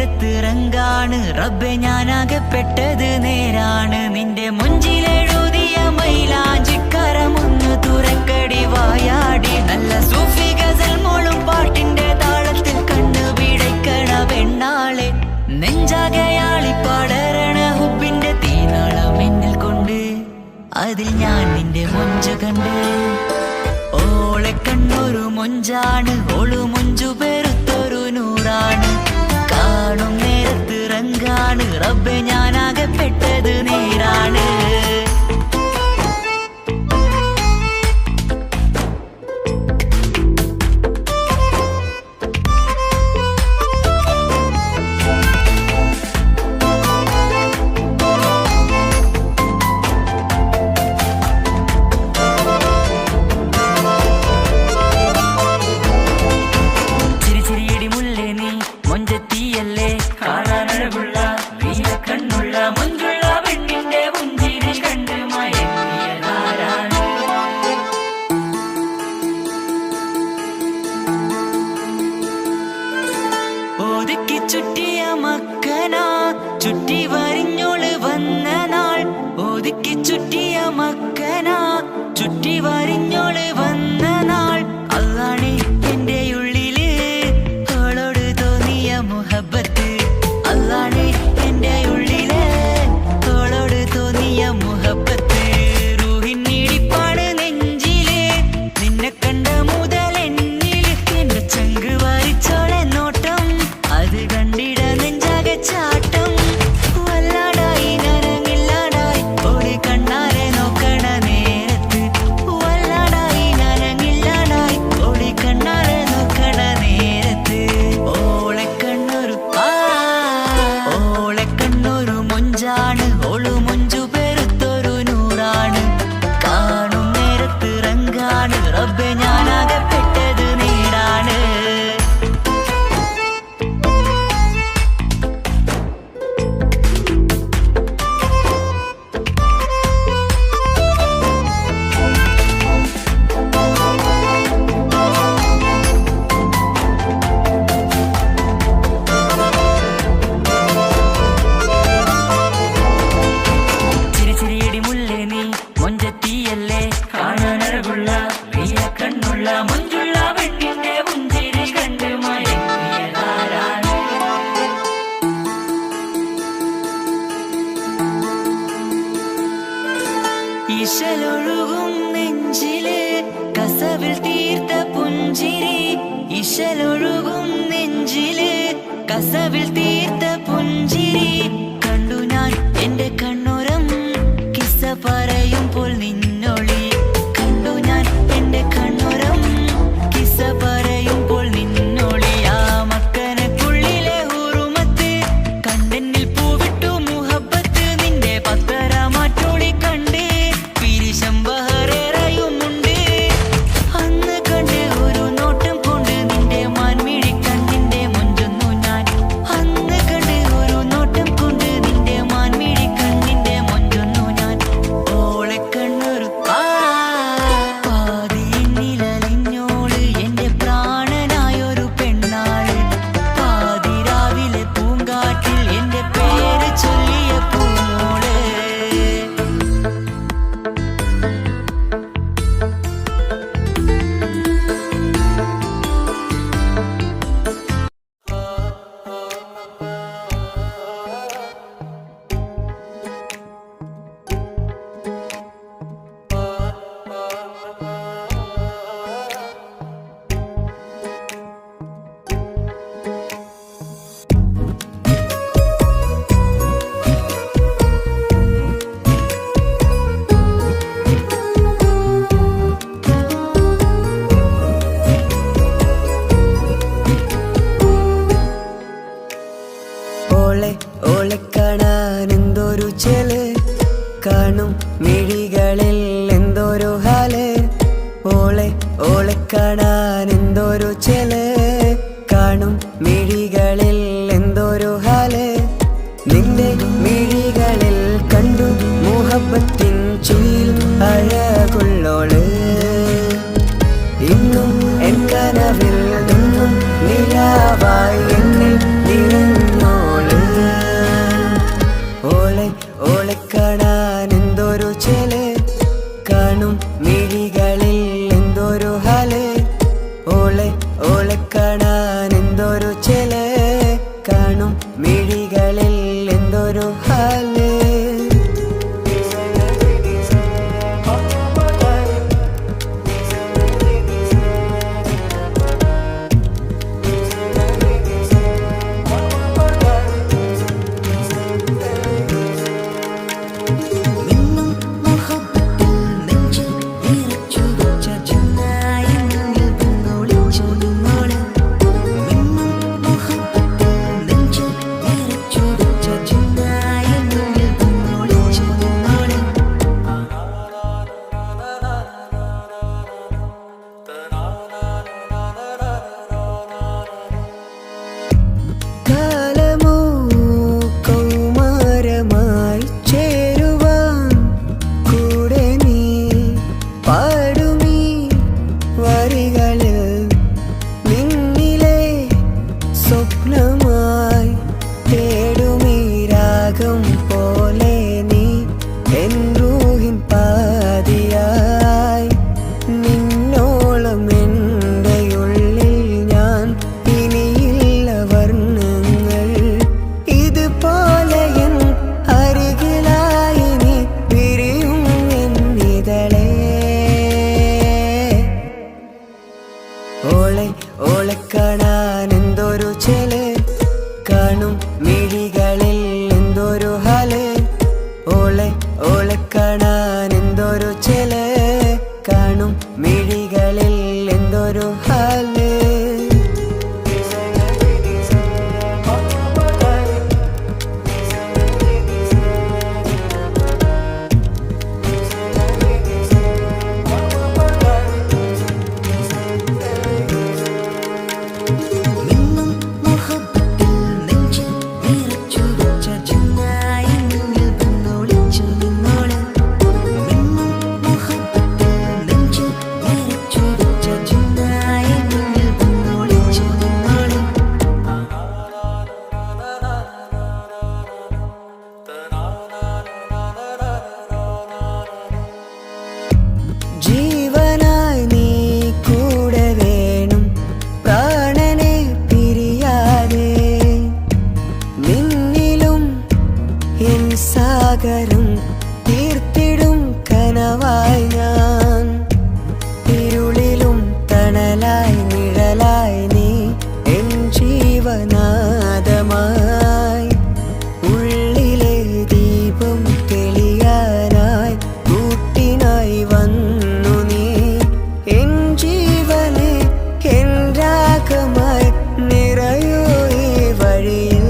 നേരത്തിറങ്കാണ് റബ്ബെ ഞാനാകപ്പെട്ടത് നേരാണ്. നിന്റെ മുഞ്ചിലെഴുതിയ മൈലാഞ്ചിക്കരമൊന്ന് തുറക്കടി വായാടി. നല്ല സൂഫി ഗസൽ മോളും പാട്ടിന്റെ താളത്തിൽ കണ്ണു പിടയ്ക്കണ പെണ്ണാളെ. നെഞ്ചാകയാളി പടരണ ഹുബിന്റെ തീനാളം എന്നിൽ കൊണ്ട് അതിൽ ഞാൻ നിന്റെ മൊഞ്ചു കണ്ട്. ഓളെ കണ്ണൊരു മൊഞ്ചാണ് ഓളു മൊഞ്ചു പെരുത്തൊരു നൂറാണ്. കാണും നേരത്ത് റങ്കാണ് റബ്ബെ ഞാനാകപ്പെട്ടത് നേരാണ്. ഒതുക്കി ചുറ്റിയ മക്കന ചുറ്റി വരിഞ്ഞോള് വന്ന നാൾ. ഒതുക്കി ചുറ്റിയ മക്കന ചുറ്റി വരിഞ്ഞോള് വന്ന നാൾ. അതാണ് എന്റെ ഉള്ളില് അവളോട് തോന്നിയ മുഹബത്ത്. അതാണ് എന്റെ ഉള്ളില് അവളോട് തോന്നിയ മുഹബത്ത്. റൂഹിന്നിടിപ്പാണ് നെഞ്ചില് നിന്നെ കണ്ട മുതൽ എന്നില്. എന്റെ ചങ്ക് വാരിച്ചോളെ നോട്ടം അത് കണ്ടിട നെഞ്ചാകെ ചാട്ടം. വല്ലാടായി നനങ്ങില്ലാടായി ഓടി കണ്ണാരെ നോക്കണ നേരത്ത്. വല്ലാടായി നനങ്ങില്ലാടായി ഓടി കണ്ണാരെ നോക്കണ നേരത്ത്. ഓളെ കണ്ണൊരു മൊഞ്ചാണ് ഓളു മൊഞ്ചു പെരുത്തൊരു നൂറാണ്. കാണും നേരത്ത് റങ്കാണ് റബ്ബെ ഞാനാകപ്പെട്ടത് നേരാണ്. ചിരിച്ചിരിയടി മുല്ലേ നീ മൊഞ്ചത്തിയല്ലേ കാണാനഴകുള്ള നീല കണ്ണുള്ള മൊഞ്ചുള്ള പെണ്ണിന്റെ പുഞ്ചിരി കണ്ട് മയങ്ങിയതാരാണ്. ഇശലൊഴുകും നെഞ്ചില് കസവിൽ തീർത്ത പുഞ്ചിരി. ഇശലൊഴുകും നെഞ്ചില് കസവിൽ തീർത്ത പുഞ്ചിരി. കണ്ടു ഞാൻ എന്റെ കണ്ണുരം കിസ്സ പറയുമ്പോൾ നിന്നൊളി. കണ്ടു ഞാൻ എന്റെ കണ്ണുരം കിസ്സ പറയുമ്പോൾ നിന്നൊളി. ആ മക്കനക്കുള്ളിലെ ഹുറുമത്ത് കണ്ടെന്നിൽ പൂവിട്ടു മുഹബത്ത്. നിന്റെ പത്തര മാറ്റോളി കണ്ട് പിരിശം ബഹറേറയുമുണ്ട്. അന്ന് കണ്ട് ഒരു നോട്ടം കൊണ്ട് നിന്റെ മാൻമിഴി കണ്ണിന്റെ മൊഞ്ചൊന്നു ഞാൻ. അന്ന് കണ്ട് ഒരു നോട്ടം കൊണ്ട് നിന്റെ മാൻമിഴി കണ്ണിന്റെ മൊഞ്ചൊന്നു ഞാൻ. ഓളെ കണ്ണൊരു പാതിയിന്നിലലിഞ്ഞോള് എന്റെ പ്രാണനായൊരു പെണ്ണാള്. പാതിരാവിലെ പൂങ്കാറ്റിൽ എന്റെ പേര് ചൊല്ലിയ പൂമോള്. ഓളെ കാണാൻ എന്തൊരു ചെല്. കാണും മിഴികളിൽ എന്തൊരു ഹാല്. ഓളെ കാണാൻ എന്തൊരു ചെല്. കാണും മിഴികളിൽ എന്തൊരു ഹാല്. നിന്റെ മിഴികളിൽ കണ്ടു മുഹബത്തിൻ ചുയിൽ അഴകുള്ളോള്. ഇന്നും എൻ കനവിൽ നിന്നും നിലാവായി എന്നിൽ നിറഞ്ഞോ കാണും മിഴികളിൽ എന്തൊരു ഹാല്. ഓളെ കാണാൻ എന്തൊരു ചേല്, കാണും മിഴികളിൽ എന്തൊരു ഹാല്. ഓളെ കാണാൻ എന്തൊരു ചേല്, കാണും മിഴികളിൽ എന്തൊരു ഹാല്. ജീവനായി നീ കൂടെ വേണം, പ്രാണനെ പിരിയാതെ. നിന്നിലും എൻ സാഗരം തീർത്തിടും കനവായി ഞാൻ. ഇരുളിലും തണലായി നിഴലായി നീ എൻ ജീവനാദമായി. ഉള്ളിലെ ദീപം തെളിയാനായി കൂട്ടിനായി വന്നു നീ. എൻ ജീവനെ എൻ രാഗമായി നിറയൂ ഈ വഴിയിൽ.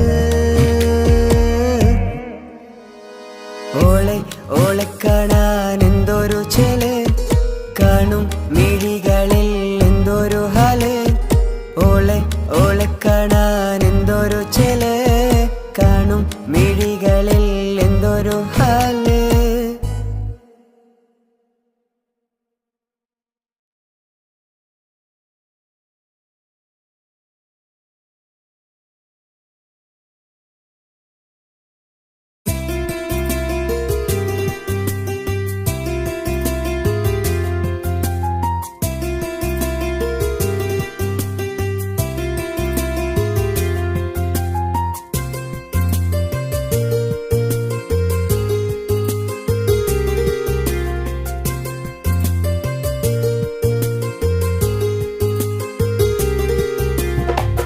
ഓളെ കാണാൻ എന്തൊരു ചേല്, കാണും മിഴികളിൽ എന്തൊരു ഹാല്. ഓളെ കാണാൻ എന്തൊരു ചേല്, കാണും മിഴികളിൽ എന്തൊരു ഹാല്.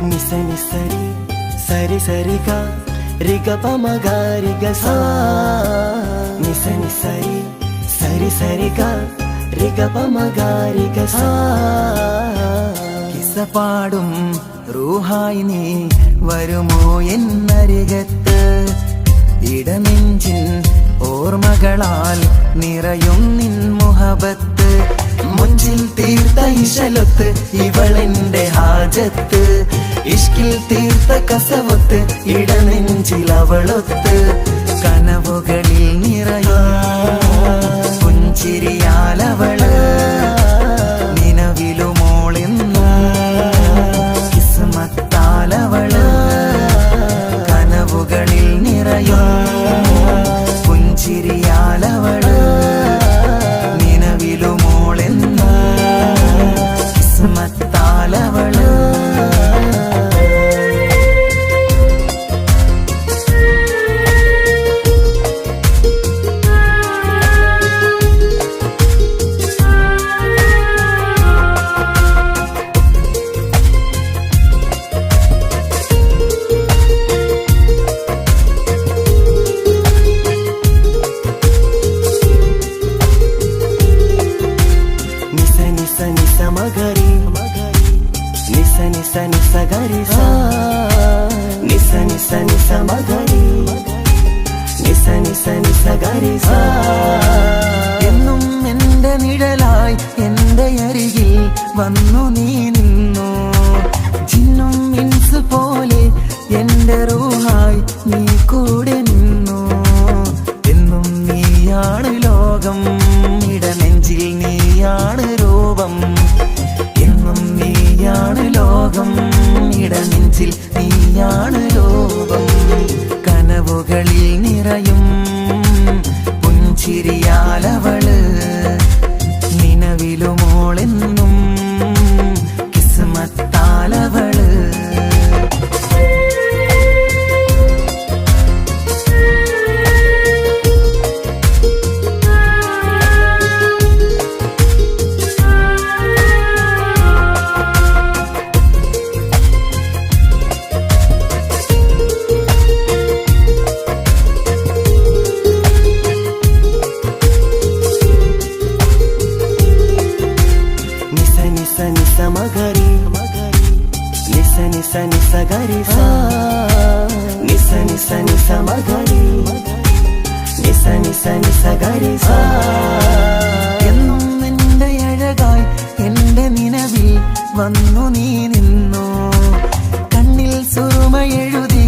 నిసని సరి సరి సరిగా రిగ పమగ రిగ సా. నిసని సరి సరి సరిగా రిగ పమగ రిగ సా. കിസപാടും റൂഹായി നീ വരുമോ എന്നരികത്ത്. ഇടനെഞ്ചിൻ ഓർമ്മകളാൽ നിറയും നിൻ മുഹബത്ത്. മുഞ്ചിൽ തീർത്ത ഇശലൊത്ത് ഇവളെന്റെ ഹാജത്ത്. ഇഷ്കിൽ തീർത്ത കസവത്ത് ഇടനെഞ്ചിൽ അവളൊത്ത്. കനവുകളിൽ നിറയും പുഞ്ചിരിയാലവള് നിലവിലുമോളെന്നും കിസ്മത്താലവള്. കനവുകളിൽ നിറയും പുഞ്ചിരിയാലവള് നിലവിലുമോളെന്നും കിസ്മത്താലവള്. വന്നു നീ നിന്നു. ജിന്നും ഇൻസ് പോലെ എന്റെ റൂഹായി നീ കൂടെ നിന്നു. എന്നും നീയാണ് ലോകം, ഇടനെഞ്ചിൽ നീയാണ് രൂപം. എന്നും നീയാണ് ലോകം, ഇടനെഞ്ചിൽ നീയാണ് രൂപം. കനവുകളിൽ നിറയും പുഞ്ചിരിയാലവള്, നിലവിലുമോളെന്നും കിസ്മത്താലവള്. Magari, nisa nisa nisa gari sa, nisa nisa nisa magari, nisa nisa nisa gari sa. എന്നും നിന്റെ അഴകായി എന്റെ നിലവിൽ വന്നു നീ നിന്നു. കണ്ണിൽ സുറുമയെഴുതി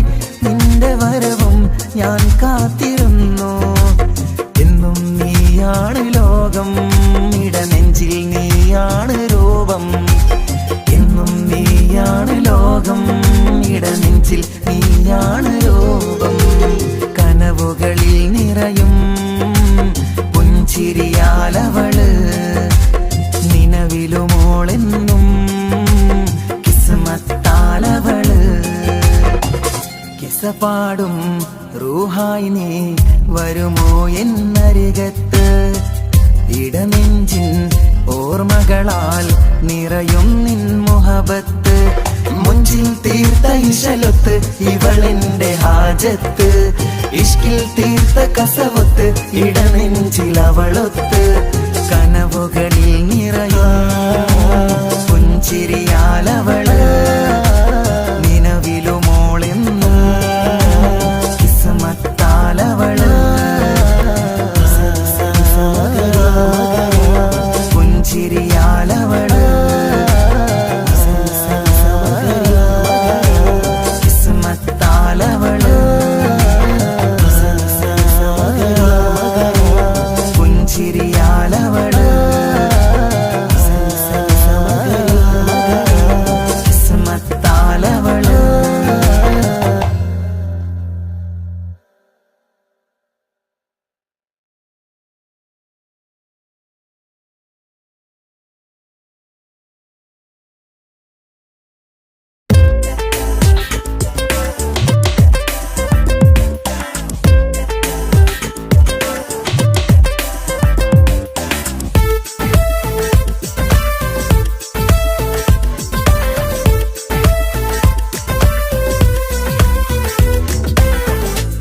നിന്റെ വരവും ഞാൻ കാത്തിരുന്നു. എന്നും നീയാണ് ലോകം, ഇടനെഞ്ചിൽ നീയാണ് രൂപം. എന്നും നീയാണ് ലോകം, ഇടനെഞ്ചിൽ നീയാണ് രൂപം. കനവുകളിൽ നിറയും പുഞ്ചിരിയാലവള്, നിലവിലുമോളെന്നും കിസ്മത്താലവള്. കിസപാടും റൂഹായി നീ വരുമോ എന്നരികത്ത്? ഇടനെഞ്ചിൻ ഓർമ്മകളാൽ നിറയും നിൻ മുഹബത്ത്. മുഞ്ചിൽ തീർത്ത ഇശലൊത്ത് ഇവളെന്റെ ഹാജത്ത്. ഇഷ്കിൽ തീർത്ത കസവത്ത് ഇടനെഞ്ചിൽ അവളൊത്ത്. കനവുകളിൽ നിറയും പുഞ്ചിരിയാലവള്, നിലവിലുമോളെന്നും കിസ്മത്താലവള്. പുഞ്ചിരിയാലവള്, കിസ്മത്താലവള്. പുഞ്ചിരിയാലവള്, കിസ്മത്താലവള്.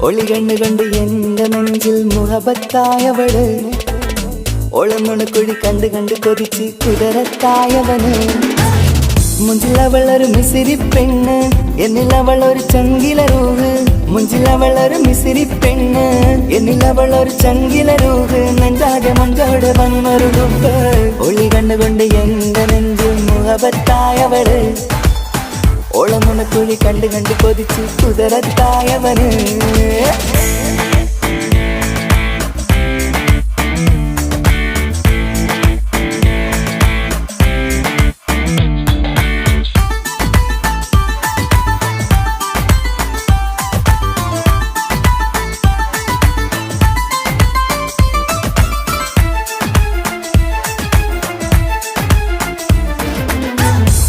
ഒളി കണ്ണു കണ്ട് എന്റെ നെഞ്ചിൽ മുഹബത്തായവള്, ഒളമുണക്കുഴി കണ്ട് കണ്ട് കൊതിച്ച് കുതിരത്തായവന്. മുഞ്ചിലവളൊരു മിസിരി പെണ്ണ്, എന്നിലവളൊരു ചങ്കില രൂഹ്. മുഞ്ചിലവളൊരു മിസിരി പെണ്ണ്, എന്നിലവളൊരു ചങ്കില രൂഹ്. നെഞ്ചാകെ മഞ്ചോട് വന്നൊരു ദുഃഖ്. ഒളി കണ്ണുകൊണ്ട് എന്റെ നെഞ്ചിൽ മുഹബത്തായവള്, ഓളമുണക്കുഴി കണ്ട് കണ്ട് കൊതിച്ച് കുതിരത്തായവന്.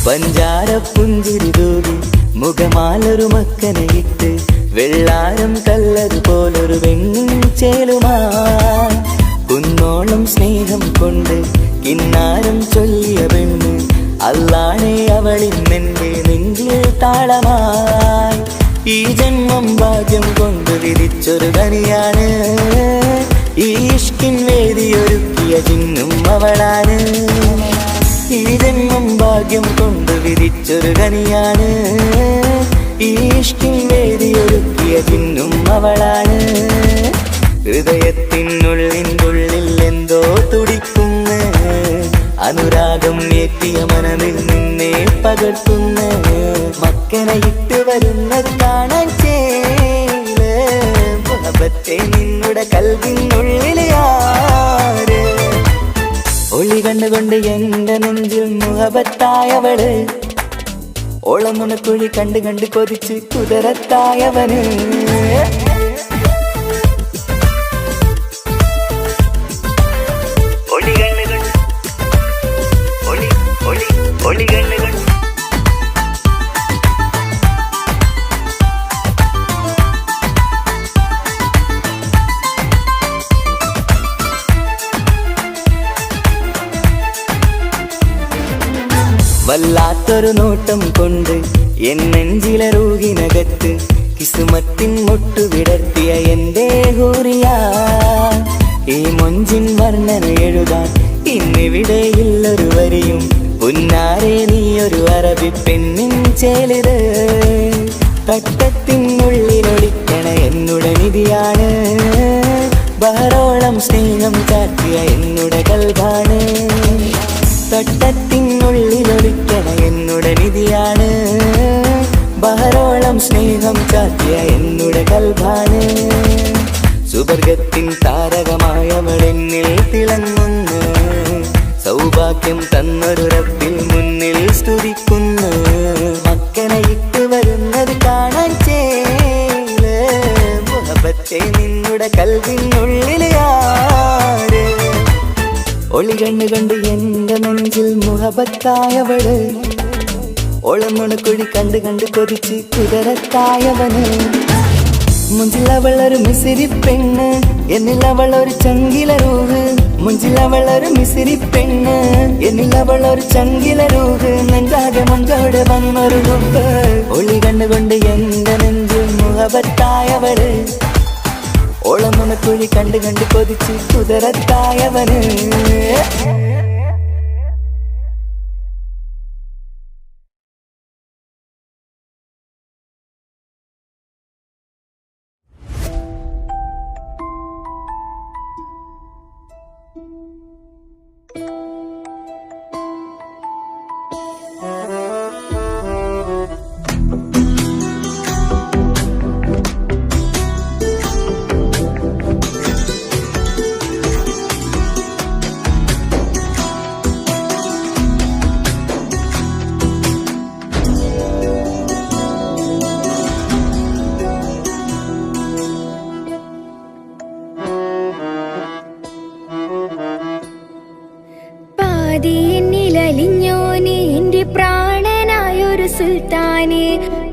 പഞ്ചാര പുഞ്ചിരി തൂകി മുഖമാലൊരു മക്കനയിട്ട്, വെള്ളാരം കല്ലതുപോലൊരു വെണ്ണിൻ ചേലുമായി. കുന്നോളം സ്നേഹം കൊണ്ട് കിന്നാരം ചൊല്ലിയ പെണ്ണ്, അല്ലാണെ അവളിന്നെന്റെ നെഞ്ചിൽ താളമായി. ഈ ജന്മം ഭാഗ്യം കൊണ്ട് വിധിച്ചൊരു കനിയാണ്, ഈ ഇഷ്കിൻ വേദിയൊരുക്കിയ ജിന്നും അവളാണ്. ഈ ജന്മം ഭാഗ്യം കൊണ്ട് വിധിച്ചൊരു കനിയാണ്, ഈ ഇഷ്കിൻ വേദിയൊരുക്കിയ ജിന്നും അവളാണ്. ഹൃദയത്തിനുള്ളിൽ എന്തോ തുടിക്കുന്ന അനുരാഗം ഏറ്റിയ മനമേ വളർത്തുന്ന മക്കനെ ഇട്ട് വരുന്നത് കാണാൻ ചേല് മുഹബത്തെ നിന്നുടെ കൽവിനുള്ളിലെ ആര് ഒളി കണ്ടുകൊണ്ട് എന്റെ നെഞ്ചിൽ മുഹബത്തായവള് ഓളമുണക്കുഴി കണ്ട് കണ്ട് കൊതിച്ച് കുതിരത്തായവന് വല്ലാത്തൊരു നോട്ടം കൊണ്ട് എൻ നെഞ്ചിലെ റൂഹിനകത്ത് കിസുമത്തിൻ മുട്ടു വിടർത്തിയ എന്റെ ഹൂറിയ ഈ മൊഞ്ചിൻ വർണ്ണന എഴുതാൻ ഇന്നിവിടെയില്ലൊരു വരിയും പുന്നാരെ നീയൊരു അറബി പെണ്ണിൻ ചേലിത് തട്ടത്തിനുള്ളിലൊളിക്കണ എന്നുടെ നിധിയാണ് ബഹറോളം സ്നേഹം കാട്ടിയ എന്നുടെ കൽബാണ് തട്ടത്തിനുള്ളിലൊളിക്കണ എന്നുടെ നിധിയാണ് ബഹറോളം സ്നേഹം കാട്ടിയ എന്നുടെ കൽബാണ് സുവർഗത്തിൻ താരകമായവളെന്നിൽ തിളങ്ങുന്നു സൗഭാഗ്യം തന്നൊരു റബ്ബിൽ മുന്നിൽ സ്തുതിക്കുന്നു മക്കനെ ഇട്ട് വരുന്നത് കാണാൻ ചേല് മുഹബത്തെ നിന്നുടെ കൽവിനുള്ളിലെ ആര് ഒളി കണ്ടുകൊണ്ട് എന്റെ നെഞ്ചിൽ മുഹബത്തായവള് ഓളമുണക്കുഴി കണ്ട് കണ്ട് കൊതിച്ച് കുതിരത്തായവന് മുഞ്ചിലവളൊരു മിസിരി പെണ്ണ് എന്നിലവളൊരു ചങ്കില റൂഹ് മുഞ്ചിലവളൊരു മിസിരി പെണ്ണ് എന്നിലവളൊരു ചങ്കില റൂഹ് നെഞ്ചാകെ മങ്കോടെ വന്നൊരു മുമ്പ് ഒളി കണ്ടുകൊണ്ട് എന്റെ നെഞ്ചിൽ മുഹബത്തായവള് ഓളമുണക്കുഴി കണ്ട് കണ്ട് കൊതിച്ച് കുതിരത്തായവന് എന്നിലലിഞ്ഞോന് എന്റെ പ്രാണനായൊരു സുൽത്താന്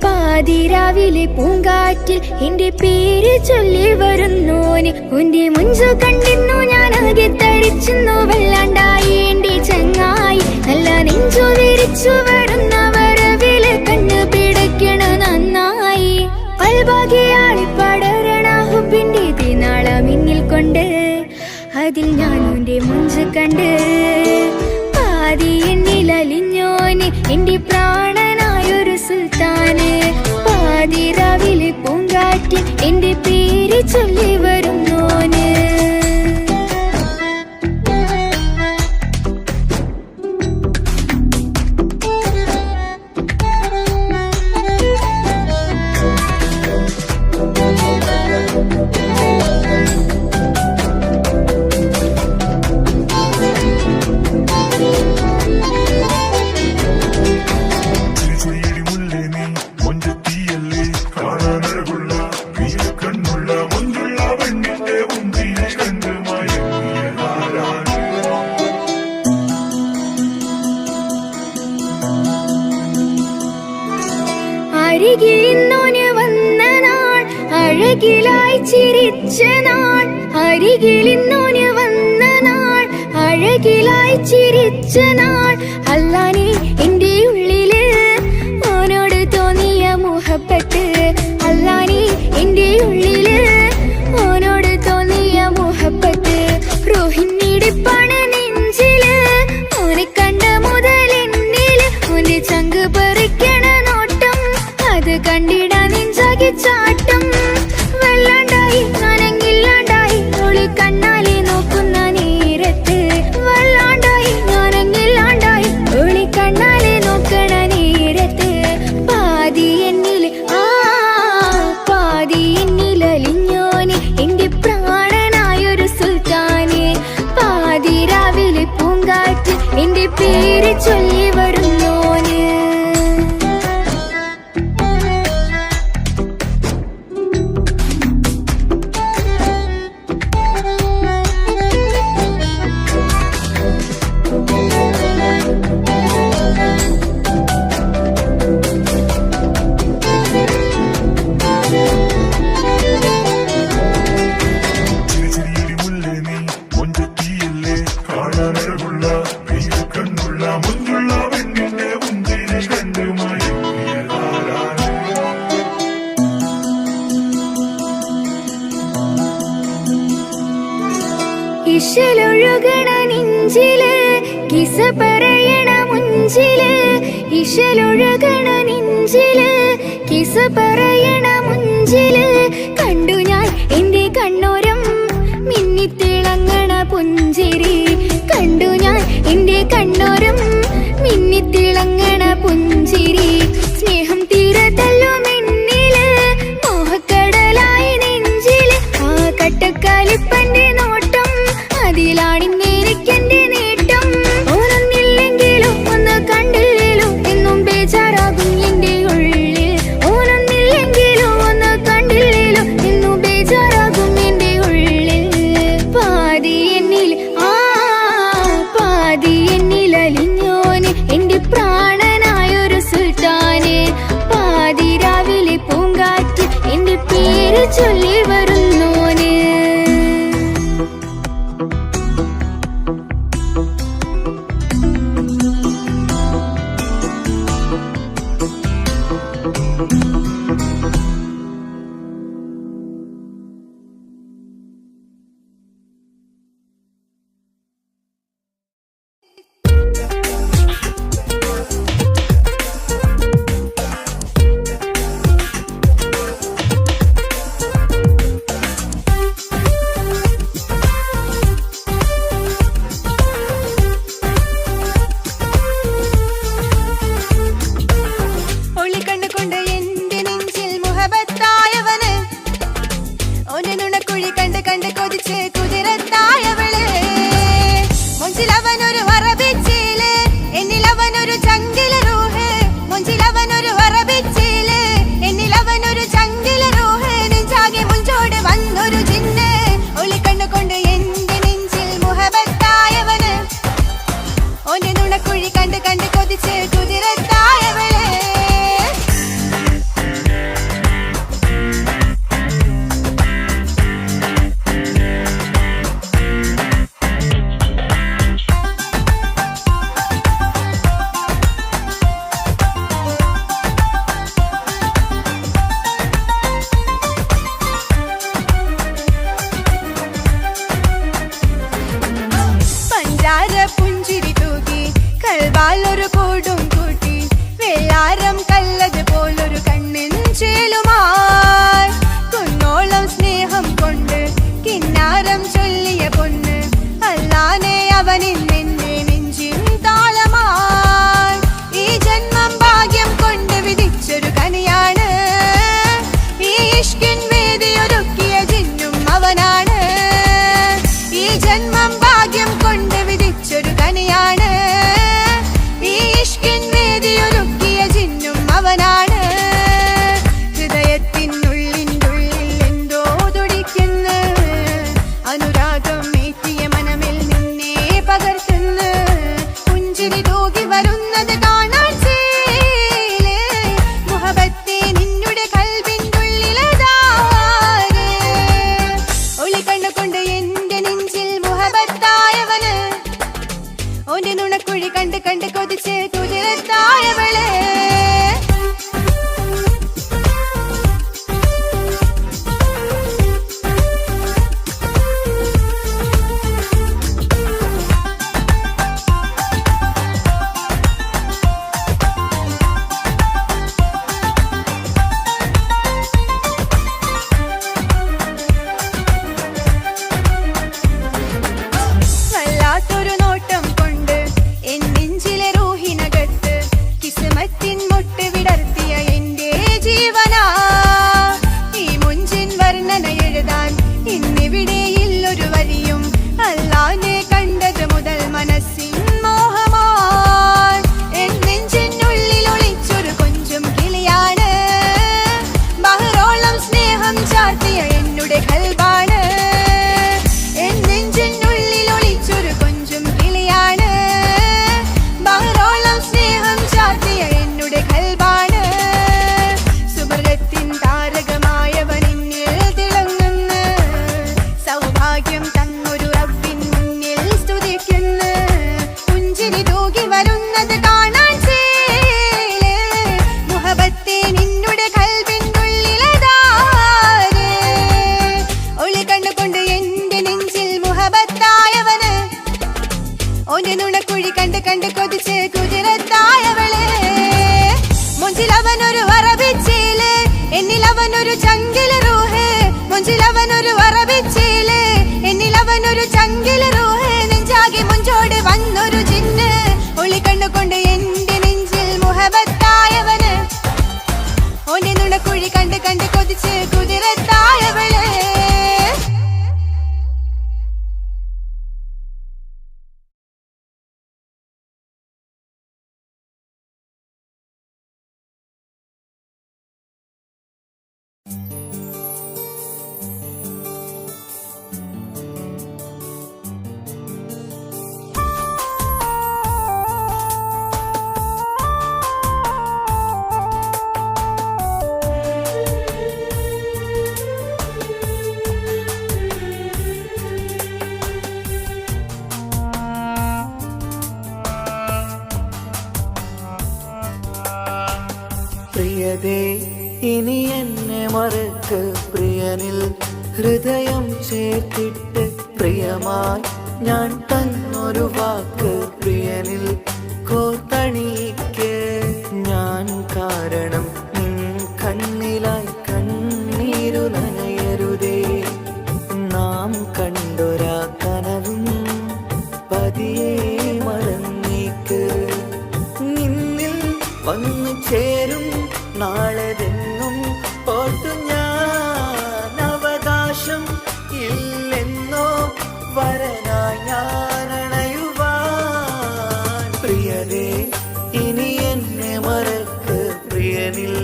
പാതിരാവിലെ പൂങ്കാറ്റിൽ എന്റെ പേര് ചൊല്ലി വരുന്നോന് ഉന്റെ മുഞ്ചു കണ്ടിരുന്നു ഞാൻ ആകെ തരിച്ചുന്നു വല്ലാണ്ടായി എന്റെ ചങ്ങായി നല്ല നെഞ്ചു വിരിച്ചു വരുന്ന വരവില് കണ്ണു പിടയ്ക്കണ നന്നായി പൽഭാഗ്യാളി പടരണ ഹുബിന്റെ തിനാള മിന്നിൽ കൊണ്ട് അതിൽ ഞാൻ ഉന്റെ മുഞ്ചു കണ്ട് പാതി എന്നിലലിഞ്ഞോന് എന്റെ പ്രാണനായൊരു സുൽത്താന് പാതിരാവിലെ പൂങ്കാറ്റിൽ എന്റെ പേര് ചൊല്ലി വരുന്നോന് അരികിലിന്നോന് വന്ന നാൾ അഴകിലായി ചിരിച്ച നാൾ അരികിലിന്നോന് വന്ന നാൾ അഴകിലായി ചിരിച്ച നാൾ അല്ലാനെ എന്റെ ഉള്ളില് ഓനോട് തോന്നിയ മുഹബത്ത് അല്ലാനെ എന്റെ ഉള്ളില് ഓനോട് തോന്നിയ മുഹബത്ത് റോഹിണിടിപ്പാണ് നെഞ്ചില് ഓനെ കണ്ട മുതൽ എന്നില് ഓന്റെ ചങ്ക് പറിക്കണ നോട്ടം അത് കണ്ടിടാ നെഞ്ചാകെ ചാട്ടം വല്ലാണ്ടായി ഞാനങ്ങില്ലാണ്ടായി ഒളി കണ്ണാലെ നോക്കുന്ന നേരത്ത് വല്ലാണ്ടായി ഞാനങ്ങില്ലാണ്ടായി ഒളി കണ്ണാലെ നോക്കണ നേരത്ത് പേര് ചൊല്ലി വരുന്നോന്. ഇശലൊഴുകണ നെഞ്ചില് കിസ പറയണ മുഞ്ചില്. ഇശലൊഴുകണ നെഞ്ചില് കിസ പറയണ മുഞ്ചില്. കണ്ടു ഞാൻ എന്റെ കണ്ണോരം മിന്നിത്തിളങ്ങണ പുഞ്ചിരി. കണ്ടു ഞാൻ എന്റെ കണ്ണോരം മിന്നിത്തിളങ്ങണ പുഞ്ചിരി. സ്നേഹം തീരതല്ലോ എന്നില് മോഹക്കടലായി നെഞ്ചില്. ആ കട്ടക്കാലിപ്പന്റെ നോട്ടം അതിലാണിന്നെനിക്കെന്റെ നേട്ടം. ഓനൊന്നില്ലെങ്കിലും ഒന്ന് കണ്ടില്ലേലും എന്നും ബേജാറാകും എന്റെ ഉള്ളിൽ. ഓനൊന്നില്ലെങ്കിലും ഒന്ന് കണ്ടില്ലേലും എന്നും ബേജാറാകും എന്റെ ഉള്ളിൽ. പാതി എന്നിൽ പാതി എന്നിൽ അലിഞ്ഞോന് എന്റെ പ്രാണനായൊരു സുൽത്താന്. പാതി രാവിലെ പൂങ്കാറ്റ് എന്റെ പേര് ചൊല്ലി വരുന്നോന്. പുഞ്ചിരി തൂകി കൽവാലൊരു കൂടും കൂട്ടി ചാർത്തിയ എന്നുടെ കൽബാണ് എൻ നെഞ്ചിനുള്ളിൽ ഒളിച്ചൊരു കൊഞ്ചും കിളിയാണ് ബഹറോളം സ്നേഹം ചാർത്തിയ എന്നുടെ കൽബാണ് സുവർഗത്തിൻ താരകമായവൻ എന്നിൽ തിളങ്ങുന്നു സൗഭാഗ്യം തന്നൊരു റബ്ബിൻ മുന്നിൽ സ്തുതിക്കുന്നു പുഞ്ചിരി തൂകി വരുന്നത് കാണാൻ ചേല് മുഹബത്തെ നിന്നുടെ കൽബിനുള്ളിലതാര് ഒളി കണ്ടുകൊണ്ട് എന്റെ നെഞ്ചിൽ മുഹബത്തായവന് ഓന്റെ നുണക്കുഴി കണ്ട് കണ്ട് കൊതിച്ച് കുതിരത്തായവള് മുഞ്ചിൽ അവനൊരു വറബിച്ചേല് എന്നിൽ അവനൊരു ചങ്കില് റൂഹ് മുഞ്ചിൽ അവനൊരു വറബിച്ചേല് എന്നിൽ അവനൊരു ചങ്കില് റൂഹ് നെഞ്ചാകെ മുഞ്ചോട് വന്നൊരു ജിന്ന് ഒളി കണ്ടുകൊണ്ട് എന്റെ നെഞ്ചിൽ മുഹബത്തായവന് ഓന്റെ നുണക്കുഴി കണ്ട് കണ്ട് കൊതിച്ച് കുതിരത്തായവള് പ്രിയതേ ഇനി എന്നെ മറക്ക് പ്രിയനിൽ ഹൃദയം ചേർത്തിട്ട് പ്രിയമായി ഞാൻ തന്നൊരു വാക്ക് പ്രിയനിൽ കോർത്തണിക്ക് ഞാൻ കാരണം നിൻ കണ്ണിലായി കണ്ണീരു നനയരുതേ നാം കണ്ടൊരാ കനവും പതിയെ മറന്നേക്ക് നിന്നിൽ വന്നു ചേരും നാളെതെന്നും ഓർത്തു ഞാൻ അവകാശം ഇല്ലെന്നോ വരനായി ഞാൻ അണയുവാൻ പ്രിയതേ ഇനി എന്നെ മറക്ക് പ്രിയനിൽ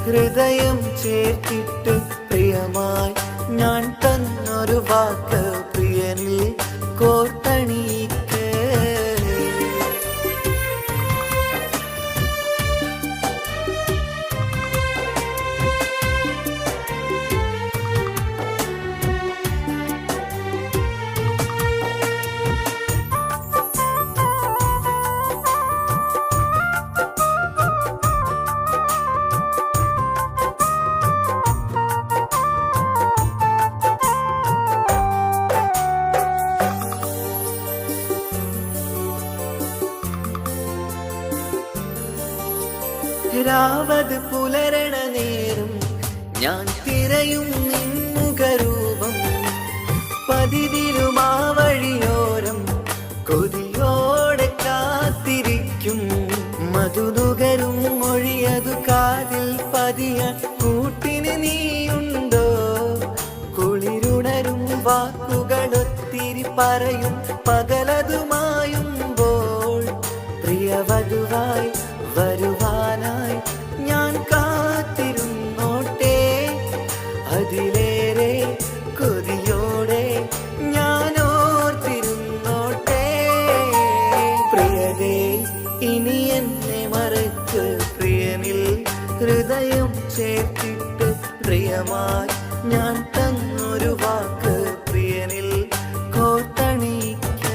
ഹൃദയം ചേർത്തിട്ട് പ്രിയമായി ഞാൻ തന്നൊരു വാക്ക് പ്രിയനിൽ കോർത്തണിക്ക് രാവത് പുലരണ നേരം ഞാൻ തിരയും നിൻമുഖരൂപം പതിവിലും ആ വഴിയോരം കൊതിയോടെ കാത്തിരിക്കും മധുനുകരും മൊഴിയതു കാതിൽ പതിയാൻ കൂട്ടിന് നീയുണ്ടോ കുളിരുണരും വാക്കുകളൊത്തിരി പറയും പകലതുമായുമ്പോൾ പ്രിയവധുവായി വരുവാനായി ഞാൻ കാത്തിരുന്നോട്ടെ അതിലേറെ കൊതിയോടെ ഞാൻ ഓർത്തിരുന്നോട്ടെ പ്രിയതേ ഇനി എന്നെ മറക്ക് പ്രിയനിൽ ഹൃദയം ചേർത്തിട്ട് പ്രിയമായി ഞാൻ തന്നൊരു വാക്ക് പ്രിയനിൽ കോർത്തണിക്ക്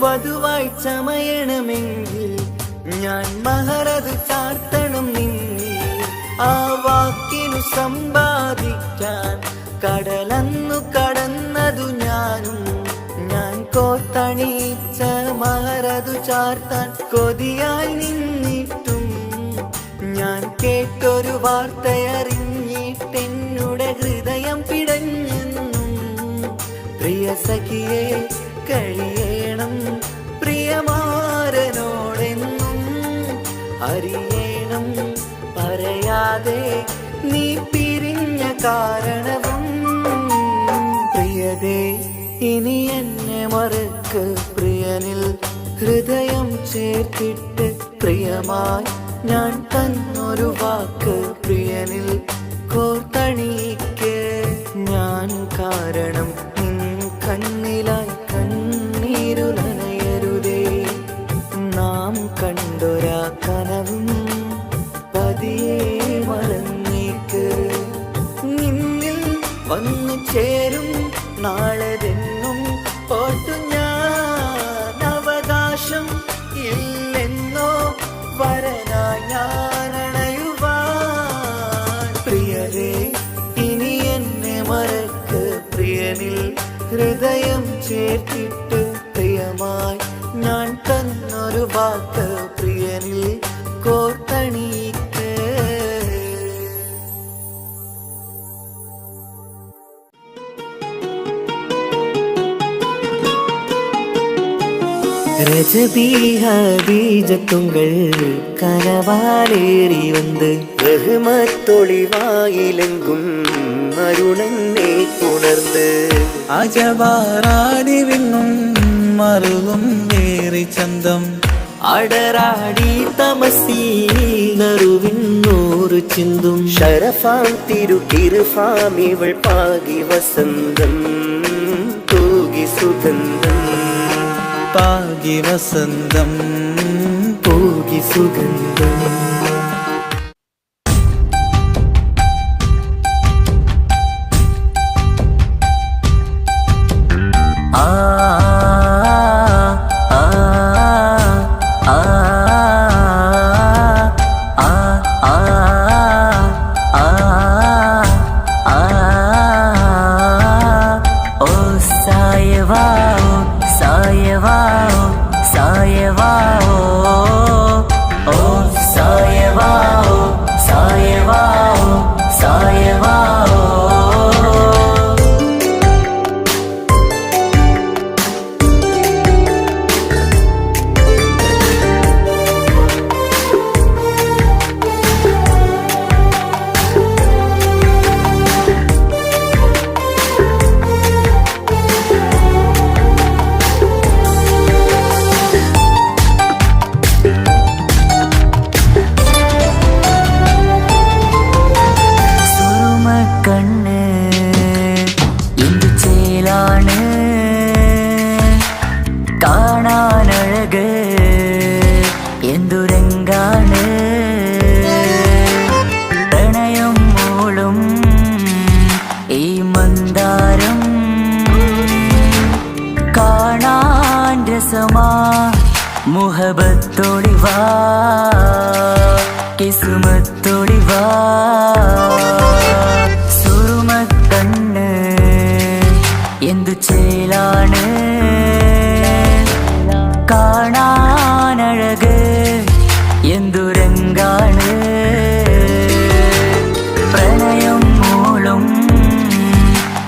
വധുവായി ചമയണമെങ്കിൽ ഞാൻ മഹറത് ചാർത്തണം നിന്നിൽ ആ വാക്കിനു സമ്പാദിക്കാൻ കടലന്നു കടന്നതു ഞാനും ഞാൻ കോർത്തണിച്ച മഹറതു ചാർത്താൻ കൊതിയായി നിന്നിട്ടും ഞാൻ കേട്ടൊരു വാർത്തയറിഞ്ഞിട്ടെന്നുടെ ഹൃദയം പിടഞ്ഞെന്നും പ്രിയ സഖിയെ കഴിയണം പ്രിയമാരനോടെന്നും അറിയണം പറയാതെ നീ പിരിഞ്ഞ കാരണവും പ്രിയതേ ഇനി എന്നെ മറക്ക് പ്രിയനിൽ ഹൃദയം ചേർത്തിട്ട് പ്രിയമായി ഞാൻ തന്നൊരു വാക്ക് പ്രിയനിൽ കോർത്തണിക്ക് ഞാൻ കാരണം നിൻ കണ്ണിലായി കണ്ണീരു നനയരുതേ നാം കണ്ടൊരാ കനവും പതിയെ മറന്നേക്ക് നിന്നിൽ വന്നു ചേരും നാളെതെന്നും ഓർത്തു ഞാൻ അവകാശം ഇല്ലെന്നോ വരനായി ഞാൻ അണയുവാൻ പ്രിയരേ ഇനി എന്നെ മറക്ക് പ്രിയനിൽ ഹൃദയം ചേർത്തിട്ട് പ്രിയമായി ഞാൻ തന്നൊരു വാക്ക് പ്രിയനിൽ കോർത്തണിക്ക് ரஜபீஜத்துங்கள் கனவாலேறி வந்து ரஹ்மத்தொளிவாயிலெங்கும் அருணனை உணர்ந்து അജവാറാടി വിണ്ണും മറുകും ഏറി ചന്തം അടരാടി തമസീനറുവിന്നൂറ് ചിന്തും ഷരഫാം തിരുക്കിരുഫാം ഇവൾ പാകി വസന്തം തൂകി സുഗന്ധം പാകി വസന്തം പൂകി സുഗന്ധം മുഹബത്തൊളിവാ കിസ്മത്തൊളിവാ സുറുമക്കണ്ണ് എന്തു ചേലാണ് കാണാനഴക് എന്തുരങ്കാണ് പ്രണയം മൂളും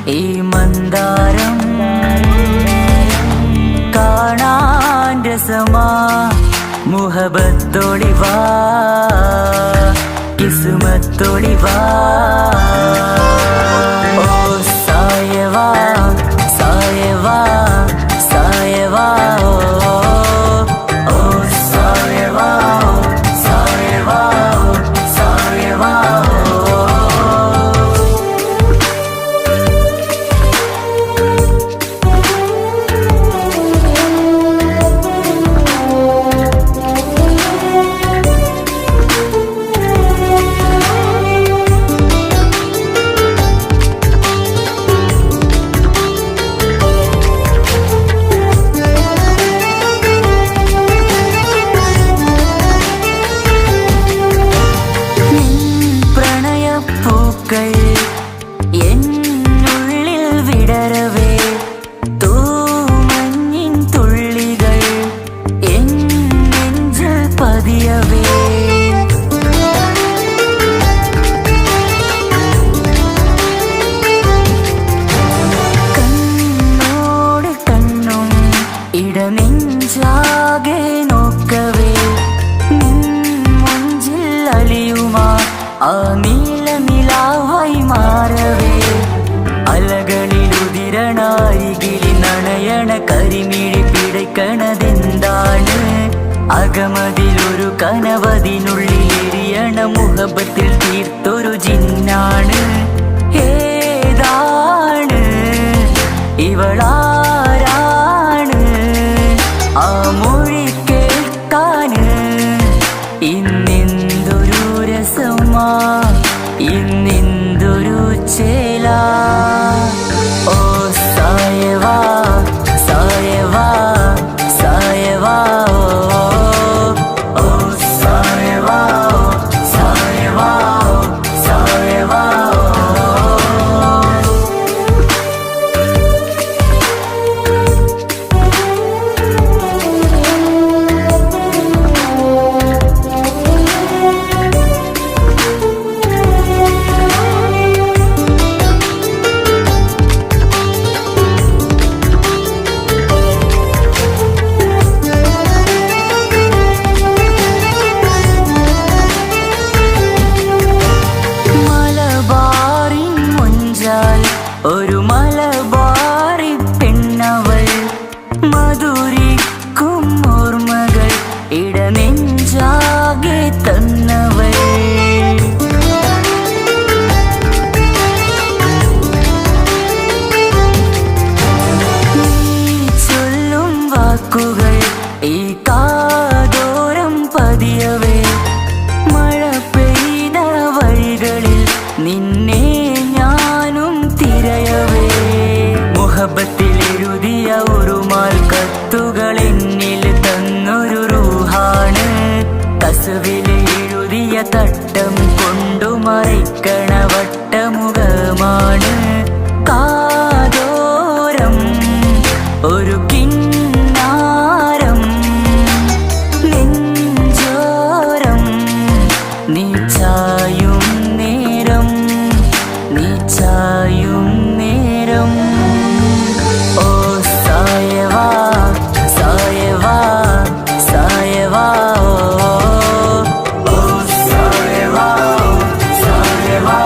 ഈ മന്ദാരം കാണാൻ രസമാ മുഹബത്തൊളിവാ കിസ്മത്തൊളിവാ ഓ സായവാ സായവാ സായവാ ഓ സായവാ സായവാ സായവാ ആ നീല നിലാവായി മാറവേ അലകളിലുതിരണാരികിലി നണയണ കരിമിഴി പിടയ്ക്കണതെന്താണ് അകമതിലൊരു കനവതിനുള്ളിൽ എരിയണ മുഹബത്തിൽ തീർത്തൊരു ജിന്നാണ് ഏതാണ് ഇവളാരാണ് ആ മൊഴി കേൾക്കാന് ഇന്നെന്തൊരു രസമാ ഇന്നെന്തൊരു ചേല ഓ സായവാ സായവാ സായവാ ഓ സായവാ സായവാ സായവാ മലബാറിൻ മുഞ്ചാൽ ഒരു മലബാറി പെണ്ണവൾ മധുരിക്കും ഓർമ്മകൾ ഇടനെഞ്ചാകെ തന്നവൾ നീ ചൊല്ലും വാക്കുകൾ ഈ കാതോരം പതിയവേ മഴ പെയ്ത വഴികളിൽ നിന്നെ ഞാനും തിരയവേ മുഹബത്തിൽ എഴുതിയ ഒരു മാൽ കത്തുകൾ എന്നിൽ തന്നൊരു റൂഹാണ് കസുവിൽ എഴുതിയ തട്ടം കൊണ്ടു മറയ്ക്കണ വട്ടമുഖമാണ് കാതോരം ഒരു കിന്നാരം നെഞ്ചോരം നീ ചായും നേരം നീ ചായും നേരം ഓ സായവാ സായവാ സായവാ ഓ സായവാ സായവാ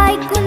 വായിക്കുന്ന